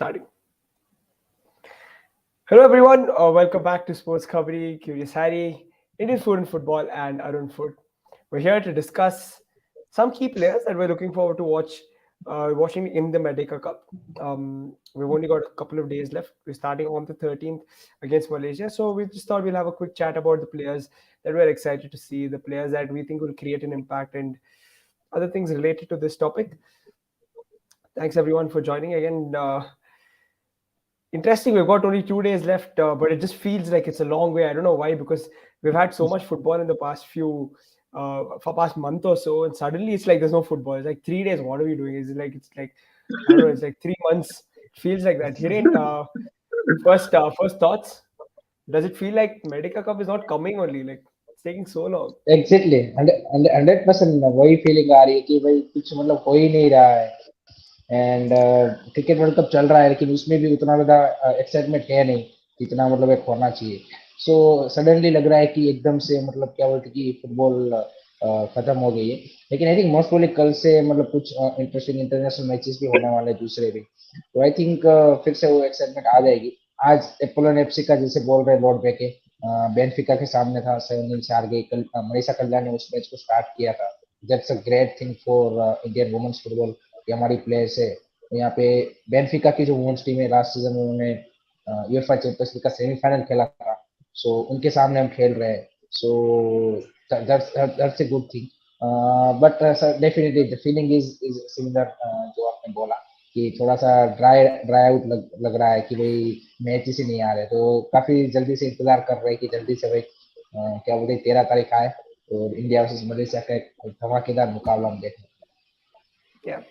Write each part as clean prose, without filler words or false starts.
Starting. Hello everyone, welcome back to Sports Coverage, Curious Harry, Indian Food and Football, and Arun Food. We're here to discuss some key players that we're looking forward to watching in the Merdeka Cup. We've only got a couple of days left. We're starting on the 13th against Malaysia, so we just thought we'll have a quick chat about the players that we're excited to see, the players that we think will create an impact, and other things related to this topic. Thanks everyone for joining again. Interesting. We've got only 2 days left, but it just feels like it's a long way. I don't know why, because we've had so much football in the for past month or so, and suddenly it's like there's no football. It's like 3 days. What are we doing? It's like I don't know. It's like 3 months. It feels like that. Hiren, first thoughts. Does it feel like Merdeka Cup is not coming only? Like it's taking so long. Exactly 100% वही feeling आ रही है कि भाई कुछ मतलब हो ही नहीं रहा है एंड क्रिकेट वर्ल्ड कप चल रहा है लेकिन उसमें भी उतना ज़्यादा एक्साइटमेंट है नहीं जितना मतलब एक होना चाहिए सो सडनली लग रहा है कि एकदम से मतलब क्या बोलते कि फुटबॉल खत्म हो गई है लेकिन आई थिंक मोस्ट प्रोबेबली कल से मतलब कुछ इंटरेस्टिंग इंटरनेशनल मैचेस भी होने वाले हैं दूसरे भी तो आई थिंक फिर से वो एक्साइटमेंट आ जाएगी आज एपोलो एफसी का जैसे बोल रहे लॉर्ड बेके बेनफिका के सामने था 7-0 से हार गई कल मनीषा कल्याण ने उस मैच को स्टार्ट किया था that's a great thing for Indian women's football कि हमारी प्लेयर्स है तो यहाँ पे बेनफिका की जो वुमेन्स टीम है लास्ट सीजन में उन्होंने यूएफए चैंपियंस लीग का सेमीफाइनल खेला था सो उनके सामने हम खेल रहे हैं so that's a good thing but definitely the feeling is similar जो आपने बोला कि थोड़ा सा ड्राई आउट लग रहा है कि भाई मैच ही से नहीं आ रहे तो काफी जल्दी से इंतजार कर रहे हैं कि जल्दी से भाई क्या बोलते 13 तारीख आए और इंडिया वर्सेस मलेशिया का एक धमाकेदार मुकाबला हम देखें Yeah.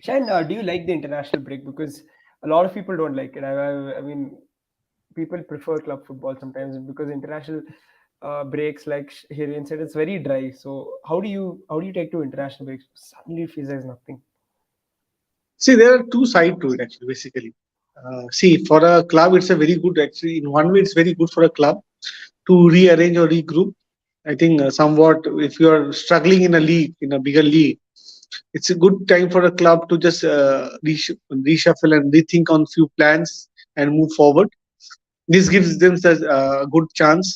Shan, do you like the international break? Because a lot of people don't like it. I mean, people prefer club football sometimes because international breaks, like Hiren said, it's very dry. So how do you take to international breaks? Suddenly it feels like nothing. See, there are two sides to it actually, basically. See, for a club, it's a very good actually. In one way, it's very good for a club to rearrange or regroup. I think somewhat if you are struggling in a league, in a bigger league, it's a good time for a club to just reshuffle and rethink on few plans and move forward. This gives them a good chance.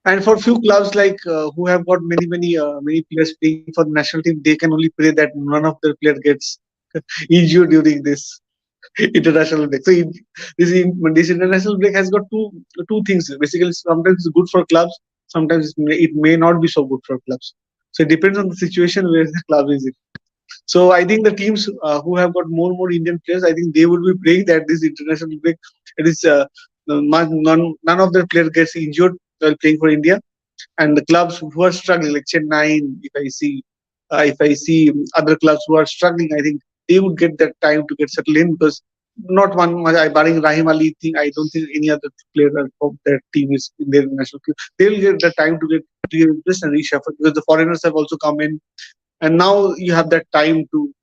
And for few clubs like who have got many players playing for the national team, they can only pray that none of their player gets injured during this international break. So this international break has got two things. Basically, sometimes it's good for clubs, sometimes it may not be so good for clubs. So it depends on the situation where the club is in. So I think the teams who have got more Indian players, I think they would be praying that this international break, it is none of their players gets injured while playing for India, and the clubs who are struggling, like Chennai, if I see other clubs who are struggling, I think they would get that time to get settled in because not one barring Rahim Ali thing, I don't think any other player of that team is in their national team. They'll get the time to get interest and reshuffle because the foreigners have also come in, and now you have that time to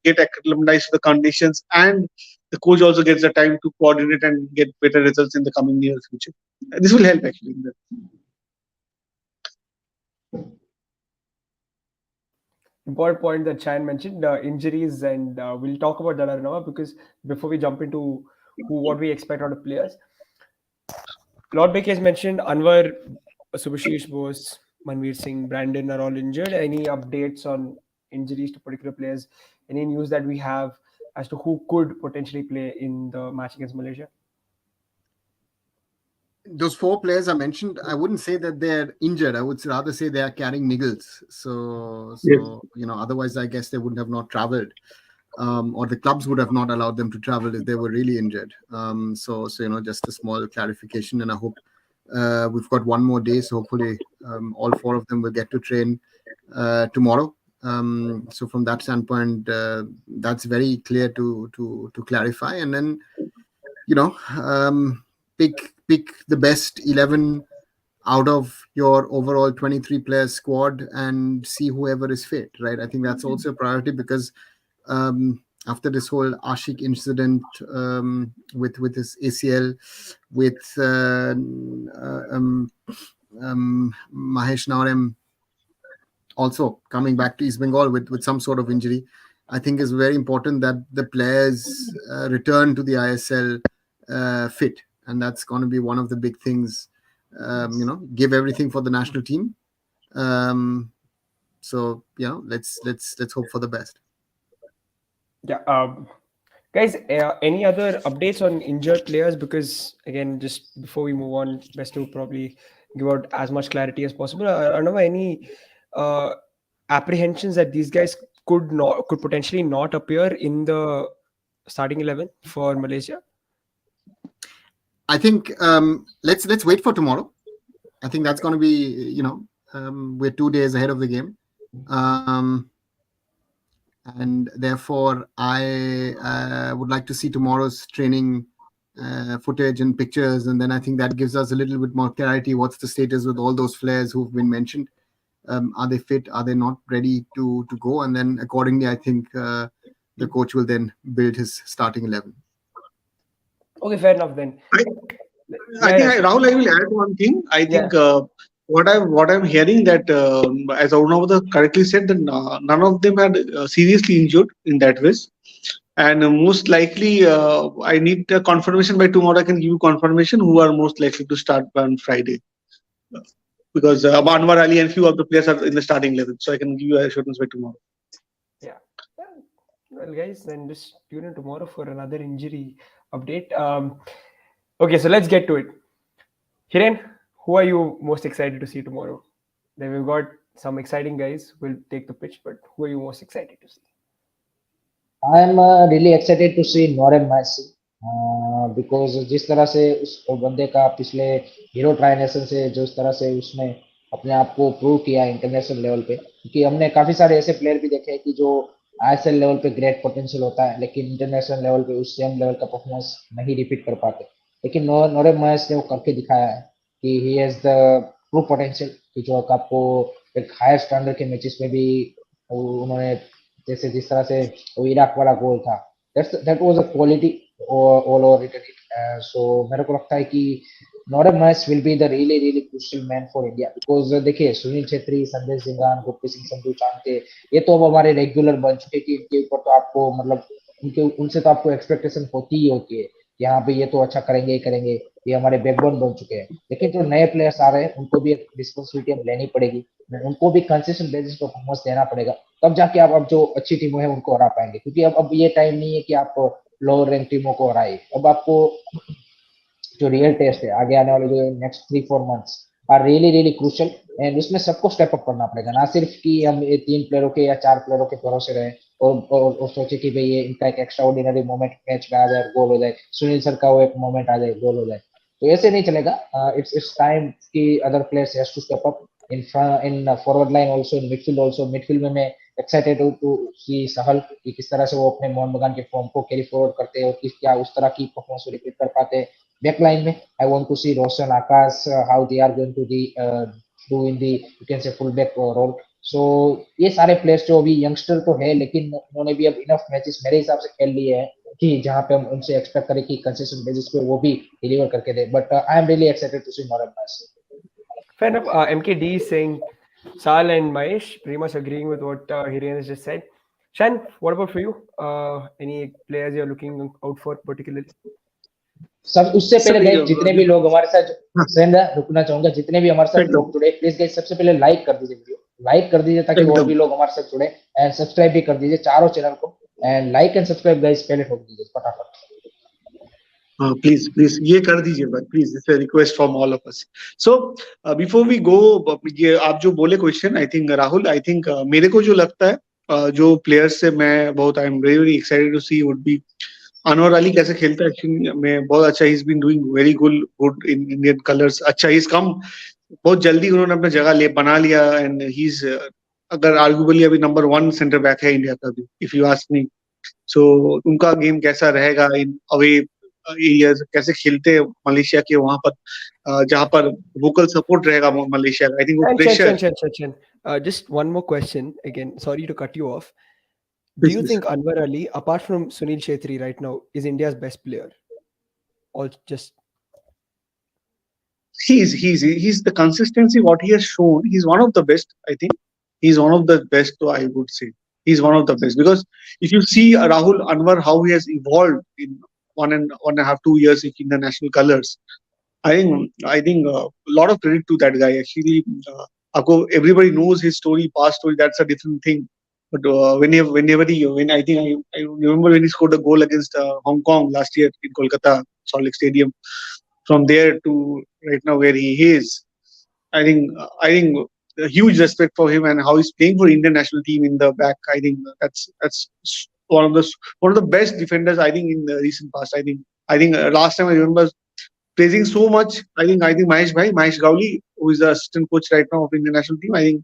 get acclimatized to the conditions, and the coach also gets the time to coordinate and get better results in the coming near future. This will help actually in that. Important point that Chan mentioned, injuries, and we'll talk about that now because before we jump into what we expect out of players, Lord Beck has mentioned Anwar, Subhashish Bose, Manveer Singh, Brandon are all injured. Any updates on injuries to particular players? Any news that we have as to who could potentially play in the match against Malaysia? Those four players I mentioned, I wouldn't say that they're injured. I would rather say they are carrying niggles. So Yes. otherwise, I guess they wouldn't have not traveled, or the clubs would have not allowed them to travel if they were really injured. So just a small clarification, and I hope we've got one more day. So hopefully, all four of them will get to train tomorrow. So from that standpoint, that's very clear to clarify, and then pick the best 11 out of your overall 23 player squad and see whoever is fit, right? I think that's also a priority because after this whole Ashik incident with his ACL, with Mahesh Naurem also coming back to East Bengal with some sort of injury, I think is very important that the players return to the ISL fit, and that's going to be one of the big things. Give everything for the national team. Um, so let's hope for the best. Yeah. Guys, any other updates on injured players? Because again, just before we move on, best to probably give out as much clarity as possible. I don't know any uh, apprehensions that these guys could potentially not appear in the starting 11 for Malaysia. I think let's wait for tomorrow. I think that's going to be we're 2 days ahead of the game, and therefore I would like to see tomorrow's training footage and pictures, and then I think that gives us a little bit more clarity. What's the status with all those players who've been mentioned? Are they fit? Are they not ready to go? And then accordingly, I think the coach will then build his starting 11. Okay, fair enough then. I, I Yeah, think yeah, sure. Rahul, I will add one thing. I Yeah. think what I'm hearing that as Arunavada correctly said that none of them had seriously injured in that way. And most likely, I need a confirmation by tomorrow. I can give you confirmation who are most likely to start on Friday because Anwar Ali and few of the players are in the starting 11. So I can give you assurance by tomorrow. Yeah. Well, guys, then just tune in tomorrow for another injury update. Okay, so let's get to it. Hiren, who are you most excited to see tomorrow? Then we've got some exciting guys who will take the pitch, but who are you most excited to see? I'm really excited to see Norem Messi because जिस तरह से उस बंदे का पिछले hero tri nation से जिस तरह से उसने अपने आप को प्रूव किया इंटरनेशनल लेवल पे, क्योंकि हमने काफी सारे ऐसे प्लेयर भी देखे हैं कि जो आईएसएल लेवल पे ग्रेट पोटेंशियल होता है लेकिन इंटरनेशनल लेवल पे उस सेम लेवल का परफॉर्मेंस नहीं रिपीट कर पाते, लेकिन नोरेम मैस ने वो करके दिखाया है कि he has the true potential कि जो आपको एक हायर स्टैंडर्ड के मैचेस में भी उन्होंने जैसे जिस तरह से वो इराक वाला गोल था, that was a quality all over it. So मेरे को लगता है कि not a match will be the really really crucial man for India because देखिए सुनील छेत्री, संदेश जिंगान, गुरप्रीत सिंह संधू, चांके, ये तो अब हमारे रेगुलर बन चुके कि इनके ऊपर तो आपको मतलब उनके उनसे तो आपको एक्सपेक्टेशन होती ही होती है, यहाँ पे ये तो अच्छा करेंगे ही करेंगे, ये हमारे बैकबोन बन चुके हैं, लेकिन जो नए प्लेयर्स आ रहे हैं उनको भी एक रिस्पॉन्सिबिलिटी अब लेनी पड़ेगी, उनको भी कंसिस्टेंट बेसिस पे परफॉर्मेंस देना पड़ेगा, तब जाके आप अब जो अच्छी टीमों है उनको हरा पाएंगे, क्योंकि अब ये टाइम नहीं है कि आप लोअर रैंक टीमों को हराए, अब आपको जो रियल टेस्ट है आगे आने वाले जो next 3-4 months are really really crucial and उसमें सबको स्टेप अप करना पड़ेगा, ना सिर्फ कि हम ये 3 प्लेयरों के या 4 प्लेयरों के भरोसे रहे और सोचे कि भाई ये इनका एक एक्स्ट्रा ऑर्डिनरी मोमेंट मैच में आ जाए गोल हो जाए, सुनील सर का वो एक मोमेंट आ जाए गोल हो जाए, तो ऐसे नहीं चलेगा. इट्स टाइम कि other players has to step up in forward line also, in midfield में मैं एक्साइटेड हूँ टू सी सहल कि किस तरह से वो अपने मोहन बगान के फॉर्म को कैरी फॉरवर्ड करते हैं और किस क्या उस तरह की परफॉर्मेंस रिपीट कर पाते हैं. Back line में I want to see Roshan, Akash, how they are going to do in the you can say fullback role. So ये सारे प्लेयर्स जो अभी यंगस्टर तो है लेकिन उन्होंने भी अब इनफ मैचेस मेरे हिसाब से खेल लिए हैं कि जहाँ पे हम उनसे एक्सपेक्ट करें कि कंसिस्टेंट बेसिस पे वो भी डिलीवर करके दे, but I am really excited to see नॉरेम मैस. Fair enough. MKD is saying Sal and Mahesh pretty much agreeing with what Hiren has just said. Shan, what about for you? Any players you're looking out for particularly? सब उससे पहले Sorry, गए जितने भी लोग हमारे साथ सेंधा रुकना चाहूंगा, जितने भी हमारे साथ एकदम लोग जुड़े प्लीज गए सबसे पहले लाइक कर दीजिए, वीडियो लाइक कर दीजिए ताकि और एकदम भी लोग हमारे साथ जुड़े, एंड सब्सक्राइब भी कर दीजिए चारों चैनल को, and like and subscribe guys पहले ठोक दीजिए फटाफट. हाँ प्लीज प्लीज ये कर दीजिए भाई please, it's a request from all of us. So before we go, ये आप जो बोले question, I think Rahul, I think मेरे को जो लगता है जो प्लेयर्स से मैं बहुत I am very very excited to see would be Anwar Ali. कैसे खेलता है एक्चुअली में बहुत अच्छा, he is been doing very good in Indian colours. अच्छा ही इज कम बहुत जल्दी, उन्होंने अपना जगह ले बना लिया एंड ही इज अगर आर्गुबली अभी नंबर 1 सेंटर बैक है इंडिया का भी इफ यू आस्क मी. सो उनका गेम कैसा रहेगा इन अवे एरियाज, कैसे खेलते हैं मलेशिया के वहां पर जहां पर वोकल सपोर्ट रहेगा मलेशिया का, आई थिंक वो And Shan, Shan, pressure. Shan, Shan, Shan. Just one more question. Again, sorry to cut you off. Do you Business. think Anwar Ali, apart from Sunil Chhetri right now, is India's best player? Or just He's the consistency what he has shown. He's one of the best. I think he's one of the best. So I would say He's one of the best because if you see Rahul Anwar how he has evolved in 1.5 2 years in the national colors, I think a lot of credit to that guy. Actually, everybody knows his story, past story. That's a different thing. But when I remember when he scored a goal against Hong Kong last year in Kolkata Salt Lake Stadium. From there to right now where he is, I think a huge respect for him and how he's playing for Indian national team in the back. I think that's one of the best defenders I think in the recent past. I think last time I remember praising so much. I think Mahesh Gowli, who is the assistant coach right now of Indian national team. I think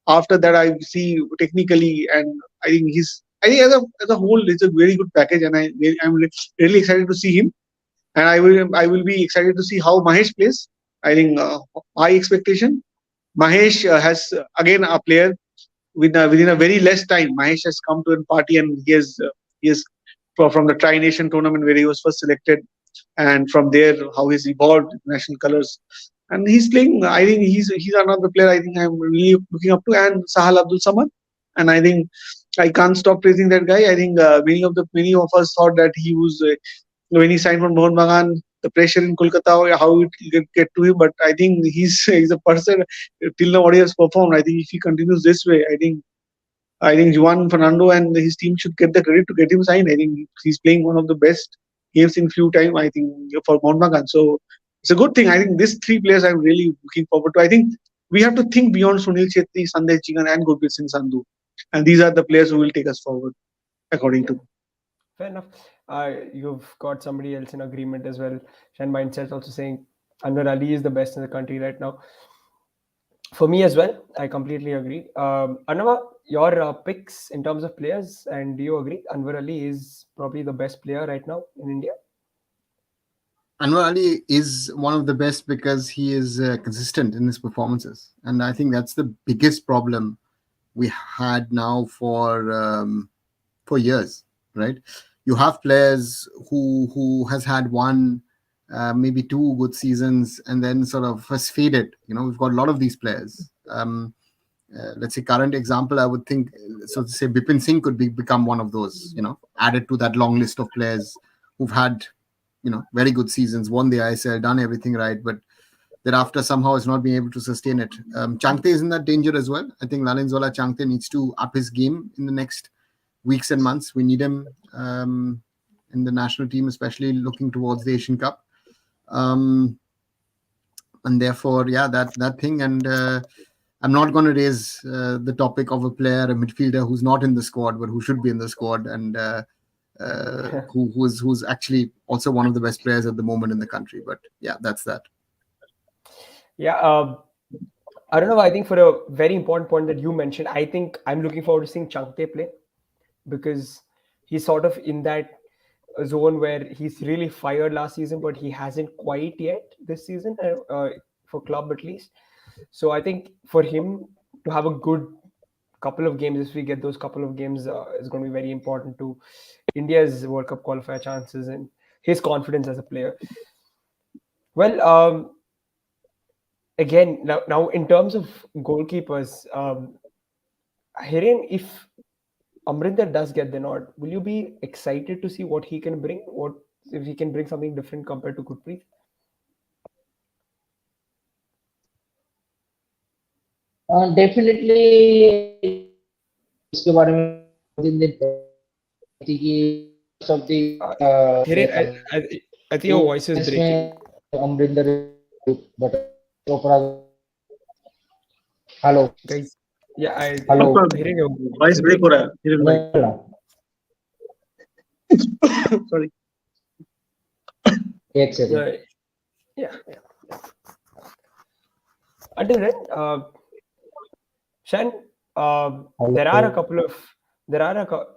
after that I see technically, and I think as a whole it's a very good package, and I'm really excited to see him, and I will be excited to see how Mahesh plays. I think high expectation. Mahesh has again a player within a very less time. Mahesh has come to a party, and he has from the Tri Nation tournament where he was first selected, and from there how he's evolved national colors, and he's playing. I think he's another player. I think I'm really looking up to, and Sahal Abdul Samad, and I think I can't stop praising that guy. I think many of us thought that he was when he signed for Mohun Bagan, the pressure in Kolkata, how it get to him. But I think he's a person till now what he has performed. I think if he continues this way, I think Juan Fernando and his team should get the credit to get him signed. I think he's playing one of the best games in few time. I think for Mohun Bagan. So it's a good thing. I think these three players I'm really looking forward to. I think we have to think beyond Sunil Chetri, Sandesh Chingan, and Gurpreet Singh Sandhu, and these are the players who will take us forward, according Yeah, to me. fair enough. You've got somebody else in agreement as well. Shan Mindset also saying Anwar Ali is the best in the country right now. For me as well, I completely agree. Anwar, your picks in terms of players, and do you agree Anwar Ali is probably the best player right now in India? Anwar Ali is one of the best because he is consistent in his performances, and I think that's the biggest problem we had now for years, right? You have players who has had one, maybe two good seasons, and then sort of has faded. We've got a lot of these players. Let's say current example, I would think, so to say, Bipin Singh could become one of those. Added to that long list of players who've had very good seasons, won the ISL, done everything right, but thereafter somehow has not been able to sustain it. Changte is in that danger as well. I think Lalinzola Changte needs to up his game in the next weeks and months. We need him in the national team, especially looking towards the Asian Cup. And therefore, yeah, that thing. And I'm not going to raise the topic of a player, a midfielder who's not in the squad, but who should be in the squad, and who's actually also one of the best players at the moment in the country. But yeah, that's that. Yeah, I don't know. I think for a very important point that you mentioned, I think I'm looking forward to seeing Changte play because he's sort of in that zone where he's really fired last season, but he hasn't quite yet this season for club at least. So I think for him to have a good couple of games, if we get those couple of games, is going to be very important to India's World Cup qualifier chances and his confidence as a player. Well, again, now in terms of goalkeepers, Hiren, if Amrinder does get the nod, will you be excited to see what he can bring? What if he can bring something different compared to Gurpreet? Definitely इसके बारे में 2-3 दिन थी कि of the Uh, ये Hiren, था I think your voice is breaking. इसमें Amarinder but Chopra hello Guys, yeah, hello Hiren, your voice Voice is break हो breaking. रहा है हिरन भाई. Sorry. एक second Yeah. Until then, Shan, there are a couple of Hiren,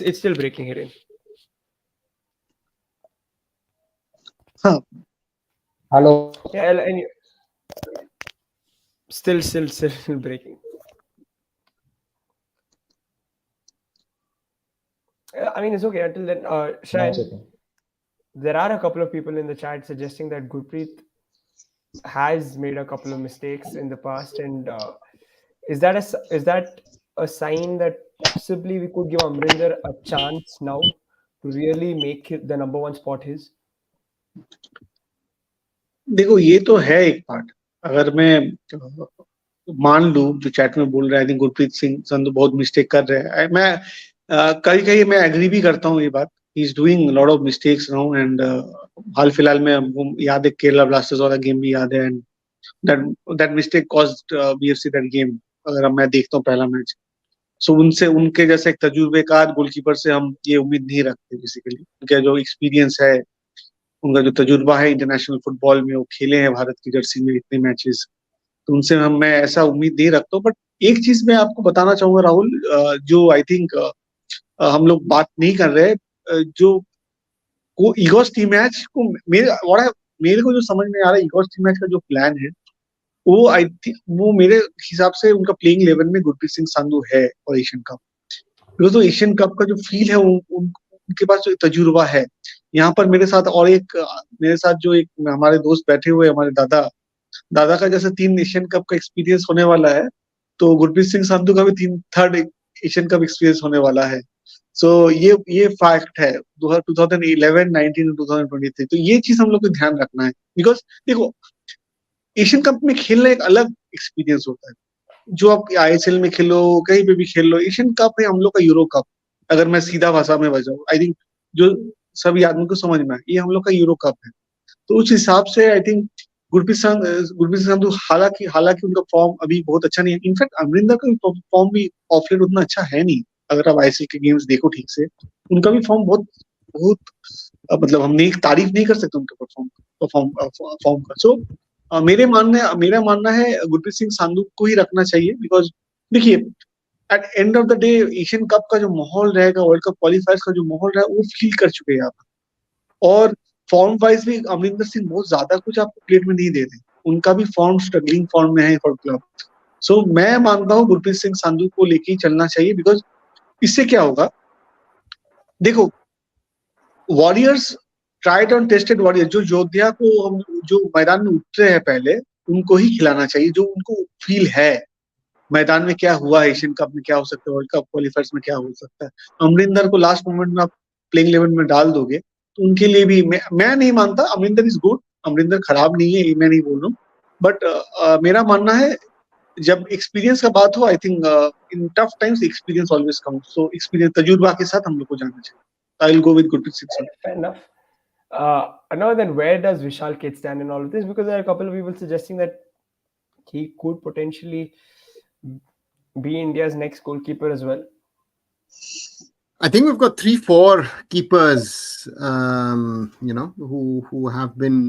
it's still breaking, Hiren. Huh. Hello Yeah, and still breaking. I mean, it's okay until then. 9 Shan, second there are a couple of people in the chat suggesting that Gurpreet has made a couple of mistakes in the past, and is that a sign that possibly we could give Amrinder a chance now to really make the number one spot his? देखो ये तो है एक part. अगर मैं मान लूं जो चैट में बोल रहा है, आई थिंक गुरप्रीत सिंह संधू बहुत मिस्टेक कर रहे हैं। मैं कहीं कहीं मैं एग्री भी करता हूँ ये बात। He is doing lot of mistakes now and हाल फिलहाल में हमको याद है केरला ब्लास्टर्स वाला गेम भी याद है, and that that mistake cost BFC that game. अगर मैं देखता हूँ पहला मैच, सो उनसे उनके जैसे एक तजुर्बेकार गोलकीपर से हम ये उम्मीद नहीं रखते बेसिकली। उनका जो एक्सपीरियंस है, उनका जो तजुर्बा है इंटरनेशनल फुटबॉल में, वो खेले हैं भारत की जर्सी में इतने मैचेस, तो उनसे हम मैं ऐसा उम्मीद नहीं रखता हूँ। बट एक चीज मैं आपको बताना चाहूंगा राहुल, जो आई थिंक हम लोग बात नहीं कर रहे, जो को ईगोस टीम मैच को मेरे को जो समझ में आ रहा है, ईगोस टीम मैच का जो प्लान है, वो आई थिंक वो मेरे हिसाब से उनका प्लेइंग 11 में गुरप्रीत सिंह संधू है और एशियन कप। बिकॉज तो एशियन कप का जो फील है उनके पास जो तजुर्बा है। यहाँ पर मेरे साथ और एक मेरे साथ जो एक हमारे दोस्त बैठे हुए हमारे दादा दादा का जैसे 3 एशियन कप का एक्सपीरियंस होने वाला है, तो गुरप्रीत सिंह संधू का भी 3 थर्ड एशियन कप एक्सपीरियंस होने वाला है। सो ये फैक्ट है 2011, 19, 2023। तो ये चीज हम लोग को ध्यान रखना है। बिकॉज देखो एशियन कप में खेलना एक अलग एक्सपीरियंस होता है। जो आप आईएसएल में खेलो, कहीं पे भी खेल लो, एशियन कप है हम लोग का यूरो कप। अगर मैं सीधा भाषा में बजाऊं, आई थिंक जो सभी आदमी को समझ में आए, ये हम लोग का यूरो कप है। तो उस हिसाब से आई थिंक गुरप्रीत संधू हालांकि हालांकि उनका फॉर्म अभी बहुत अच्छा नहीं है। इनफैक्ट अमरिंदर का भी फॉर्म भी ऑफ लेट उतना अच्छा है नहीं। अगर आप आईएसएल के गेम्स देखो ठीक से, उनका भी फॉर्म बहुत बहुत मतलब हम नहीं तारीफ नहीं कर सकते उनके फॉर्म का। सो मेरा मानना है गुरप्रीत सिंह संधू को ही रखना चाहिए। बिकॉज देखिए at end of the day Asian cup का जो माहौल रहेगा, वर्ल्ड कप क्वालिफायर्स का जो माहौल रहेगा, वो फील कर चुके हैं आप। और फॉर्म वाइज भी अमरिंदर सिंह बहुत ज्यादा कुछ आपको प्लेट में नहीं दे रहे। उनका भी फॉर्म स्ट्रगलिंग फॉर्म में है फॉर क्लब। सो मैं मानता हूँ गुरप्रीत सिंह संधू को लेके ही चलना चाहिए। बिकॉज इससे क्या होगा, देखो warriors tried and tested warriors, जो योद्धा को हम जो मैदान में उतरे हैं पहले, उनको ही खिलाना चाहिए, जो उनको फील है मैदान में क्या हुआ है, एशियन कप में क्या हो सकता है, वर्ल्ड कप क्वालिफायर्स में क्या हो सकता है। अमरिंदर को लास्ट मोमेंट में आप प्लेइंग 11 में डाल दोगे, तो उनके लिए भी मैं नहीं मानता अमरिंदर इज गुड। अमरिंदर खराब नहीं है, ये मैं नहीं बोल रहा हूँ। बट मेरा मानना है जब एक्सपीरियंस का बात हो, I think in tough times experience always count. So experience तजुर्बा के साथ हम लोग को जाना चाहिए। I will go with Gurpreet Singh Sandhu. Fair enough. Now then, where does Vishal Kit stand in all of this? Because there are a couple of people suggesting that he could potentially be India's next goalkeeper as well. I think we've got 3-4 keepers, who have been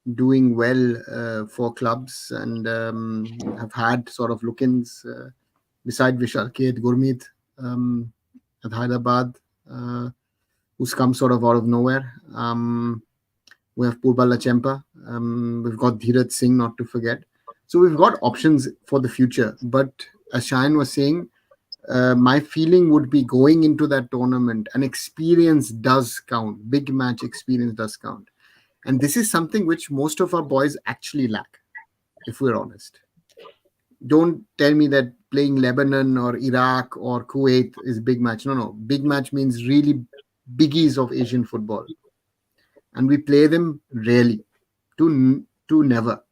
doing well for clubs and have had sort of look-ins beside Vishal Khet, Gurmeet at Hyderabad, who's come sort of out of nowhere. We have Purbala Chempa. We've got Dheeraj Singh, not to forget. So we've got options for the future. But as Shayan was saying, my feeling would be going into that tournament, and experience does count. Big match experience does count. And this is something which most of our boys actually lack, if we're honest. Don't tell me that playing Lebanon or Iraq or Kuwait is big match. No. Big match means really biggies of Asian football. And we play them rarely, to never.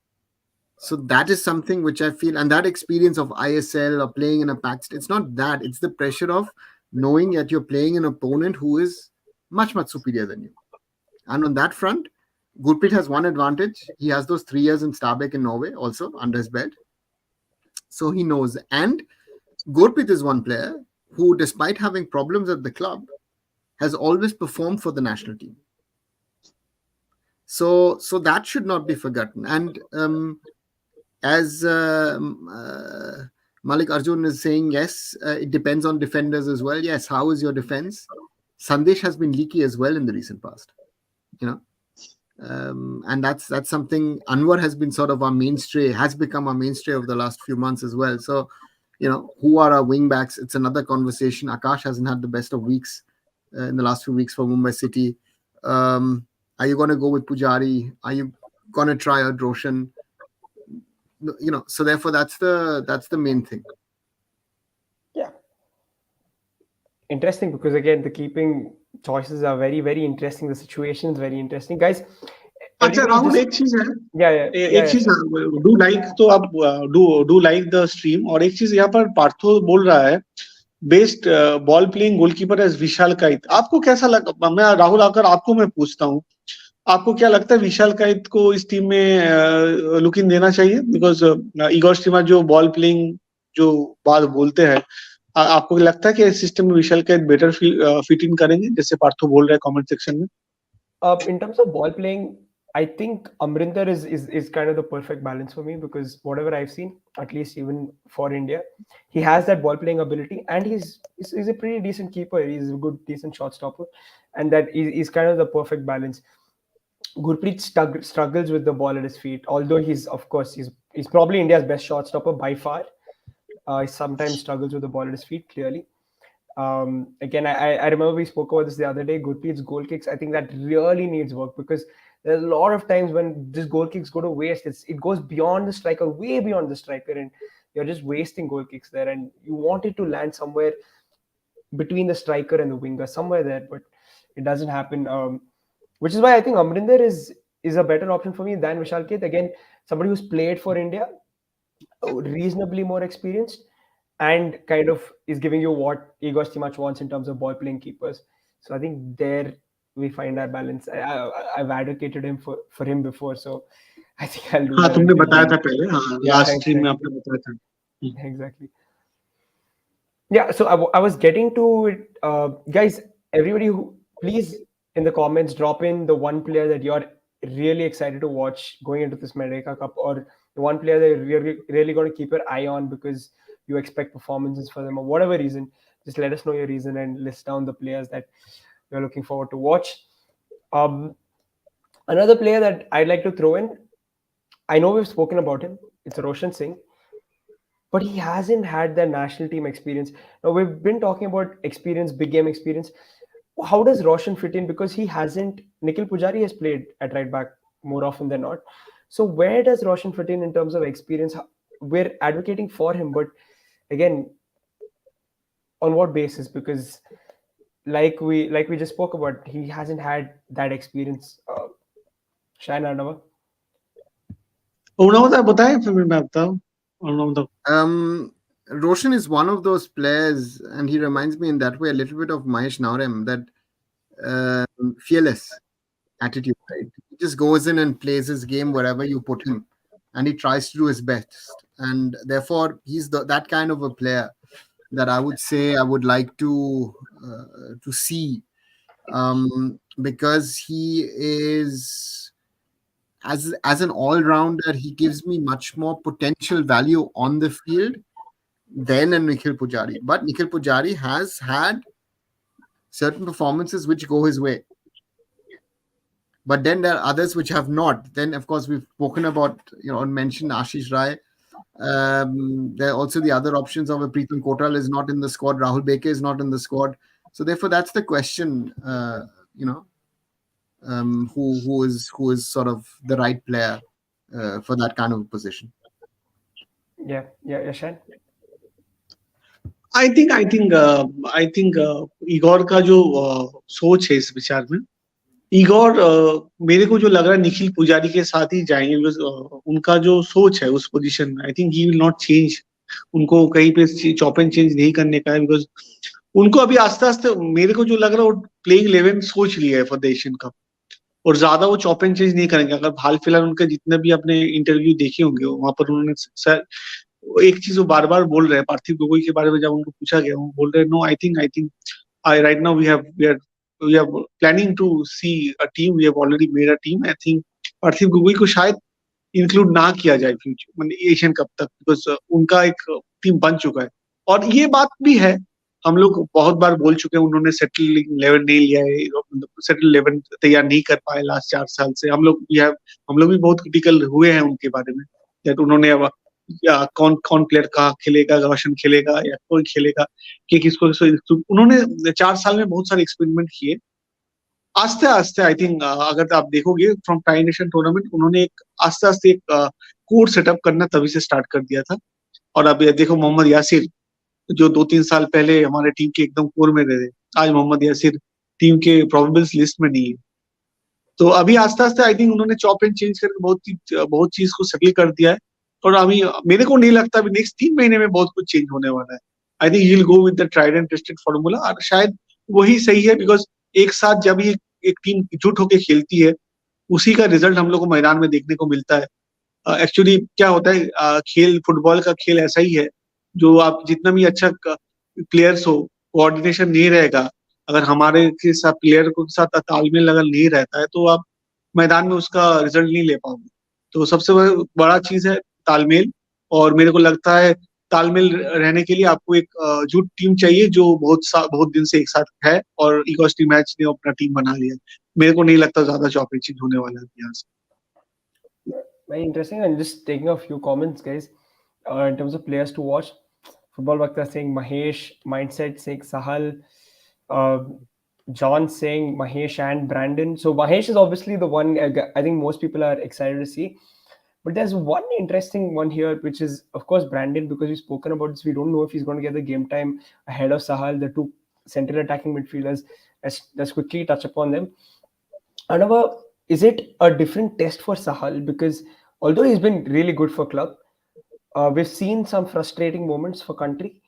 So that is something which I feel, and that experience of ISL or playing in a packed, it's not that, it's the pressure of knowing that you're playing an opponent who is much, much superior than you. And on that front, Gurpreet has one advantage. He has those 3 years in Stabæk in Norway also under his belt. So he knows. And Gurpreet is one player who, despite having problems at the club, has always performed for the national team. So that should not be forgotten. And as Malik Arjun is saying, yes, it depends on defenders as well. Yes, how is your defense? Sandesh has been leaky as well in the recent past, and that's something. Anwar has been sort of has become our mainstay over the last few months as well. So, who are our wing backs? It's another conversation. Akash hasn't had the best of weeks in the last few weeks for Mumbai City. Are you going to go with Pujari? Are you going to try out Roshan? So therefore that's the main thing. Yeah. interesting because again the keeping choices are very very interesting. The situation is very interesting, guys. अच्छा Everybody Rahul, just एक चीज है, yeah yeah yeah एक yeah चीज sure. Do like, तो आप do like the stream, और एक चीज यहाँ पर पार्थो बोल रहा है best ball playing goalkeeper as Vishal Kaith. आपको कैसा लगा? मैं राहुल आकर आपको मैं पूछता हूँ, आपको क्या लगता है विशाल काइत को इस टीम में लुक इन देना चाहिए? बिकॉज इगोर स्टीमर जो बॉल प्लेइंग जो बात बोलते हैं, आपको लगता है कि इस सिस्टम में विशाल काइत बेटर फिट इन करेंगे जैसे पार्थो बोल रहे हैं कमेंट सेक्शन में? In terms of ball playing, I think Amrinder is kind of the perfect balance for me because whatever I've seen, at least even for India, he has that ball playing ability and he's a pretty decent keeper. He's a good decent shot stopper, and that is kind of the perfect balance. Gurpreet struggles with the ball at his feet, although he's of course he's probably India's best shot stopper by far. He sometimes struggles with the ball at his feet clearly. Again, I remember we spoke about this the other day. Gurpreet's goal kicks, I think that really needs work because there's a lot of times when these goal kicks go to waste. It goes beyond the striker, way beyond the striker, and you're just wasting goal kicks there. And you want it to land somewhere between the striker and the winger, somewhere there, but it doesn't happen. Which is why I think Amrinder is a better option for me than Vishal Keth. Again, somebody who's played for India, reasonably more experienced, and kind of is giving you what Igor Stimac wants in terms of ball playing keepers. So I think there we find our balance. I've advocated him for him before, so I think I'll do हाँ, that तुमने until बताया then. था पहले, हाँ Yeah, last stream में exactly, आपने बताया था। exactly. Yeah, so I was getting to it, guys. Everybody, who please in the comments drop in the one player that you're really excited to watch going into this Merdeka Cup, or the one player that you're really going to keep your eye on because you expect performances for them, or whatever reason. Just let us know your reason and list down the players that you're looking forward to watch. Um, Another player that I'd like to throw in, I know we've spoken about him. It's Roshan Singh, but he hasn't had that national team experience. Now we've been talking about experience, big game experience. How does Roshan fit in? Because he hasn't. Nikhil Pujari has played at right back more often than not. So where does Roshan fit in terms of experience? We're advocating for him, but again, on what basis? Because like we just spoke about, he hasn't had that experience. Shayan Arnava. उन्होंने बताया, फिर मैं बताऊँ उन्होंने। Roshan is one of those players, and he reminds me in that way a little bit of Mahesh Naurem, that fearless attitude, right? He just goes in and plays his game wherever you put him, and he tries to do his best. And therefore, he's that kind of a player that I would say I would like to see, because he is, as an all-rounder, he gives me much more potential value on the field than a Nikhil Pujari. But Nikhil Pujari has had certain performances which go his way. But then there are others which have not. Then, of course, we've spoken about, and mentioned Ashish Rai. There are also the other options of a Preetham Kotal is not in the squad. Rahul Beke is not in the squad. So therefore, that's the question. Who is sort of the right player for that kind of position? Yeah, Shayan. I think Igor का जो सोच है इस विचार में, Igor मेरे को जो लग रहा है निखिल पुजारी के साथ ही जाएंगे, बिकॉज उनका जो सोच है उस पोजीशन में, आई think he will not change. उनको कहीं पे चॉप एंड चेंज नहीं करने का है, बिकॉज उनको अभी आस्ते आस्ते मेरे को जो लग रहा है वो प्लेइंग 11 सोच लिया है फॉर द एशियन कप, और ज्यादा वो चॉप एंड चेंज नहीं करेंगे। अगर हाल फिलहाल उनके जितने भी अपने इंटरव्यू देखे होंगे वहां पर उन्होंने एक चीज वो बार बार बोल रहे हैं पार्थिव गोगोई के बारे में, जब उनको पूछा गया वो बोल रहे हैं, no I think I right now we are planning to see a team. We have already made a team. I think पार्थिव गोगोई को शायद इंक्लूड ना किया जाए फ्यूचर मतलब एशियन कप तक, बिकॉज उनका एक टीम बन चुका है। और ये बात भी है, हम लोग बहुत बार बोल चुके हैं, उन्होंने सेटल 11 नहीं लिया है, सेटल 11 तैयार नहीं कर पाए लास्ट 4 साल से। हम लोग भी बहुत क्रिटिकल हुए हैं उनके बारे में, दैट उन्होंने अब या कौन प्लेयर कहाँ खेलेगा, रोशन खेलेगा या कोई खेलेगा कि किसको उन्होंने 4 साल में बहुत सारे एक्सपेरिमेंट किए। आस्ते आस्ते आई थिंक अगर आप देखोगे फ्रॉम ट्राई नेशन टूर्नामेंट, उन्होंने एक आस्ते आस्ते एक कोर सेटअप करना तभी से स्टार्ट कर दिया था। और अब देखो मोहम्मद यासिर, जो 2-3 साल पहले हमारे टीम के एकदम कोर में रहे थे, आज मोहम्मद यासिर टीम के प्रोबेबल्स लिस्ट में नहीं है। तो अभी आस्ते आस्ते आई थिंक उन्होंने चॉप एंड चेंज करके बहुत चीज को सेटल कर दिया है। और अभी मेरे को नहीं लगता अभी नेक्स्ट 3 महीने में बहुत कुछ चेंज होने वाला है। I think he will go with the tried and tested formula, और शायद वही सही है, बिकॉज एक साथ जब ये एक टीम एकजुट होकर खेलती है, उसी का रिजल्ट हम लोग को मैदान में देखने को मिलता है। एक्चुअली क्या होता है, खेल फुटबॉल का खेल ऐसा ही है, जो आप जितना भी अच्छा प्लेयर्स हो, कोऑर्डिनेशन नहीं रहेगा, अगर हमारे के साथ प्लेयर के साथ तालमेल अगर नहीं रहता है, तो आप मैदान में उसका रिजल्ट नहीं ले पाओगे। तो सबसे बड़ा चीज है तालमेल। और मेरे को लगता है तालमेल रहने के लिए आपको एक जुट टीम चाहिए, जो बहुत दिन से एक साथ है, और इकोस्टी मैच ने अपना टीम बना लिया। मेरे को नहीं लगता ज्यादा चौपेचिंग होने वाला है यहाँ से। Very interesting. And just taking a few comments, guys, in terms of players to watch. Football Vakta saying Mahesh, Mindset saying Sahal, uh, John saying Mahesh and Brandon. So Mahesh is obviously the one I think most people are excited to see. But there's one interesting one here, which is, of course, Brandon, because we've spoken about this. We don't know if he's going to get the game time ahead of Sahal, the two central attacking midfielders. Let's quickly touch upon them. Another, is it a different test for Sahal? Because although he's been really good for club, we've seen some frustrating moments for country.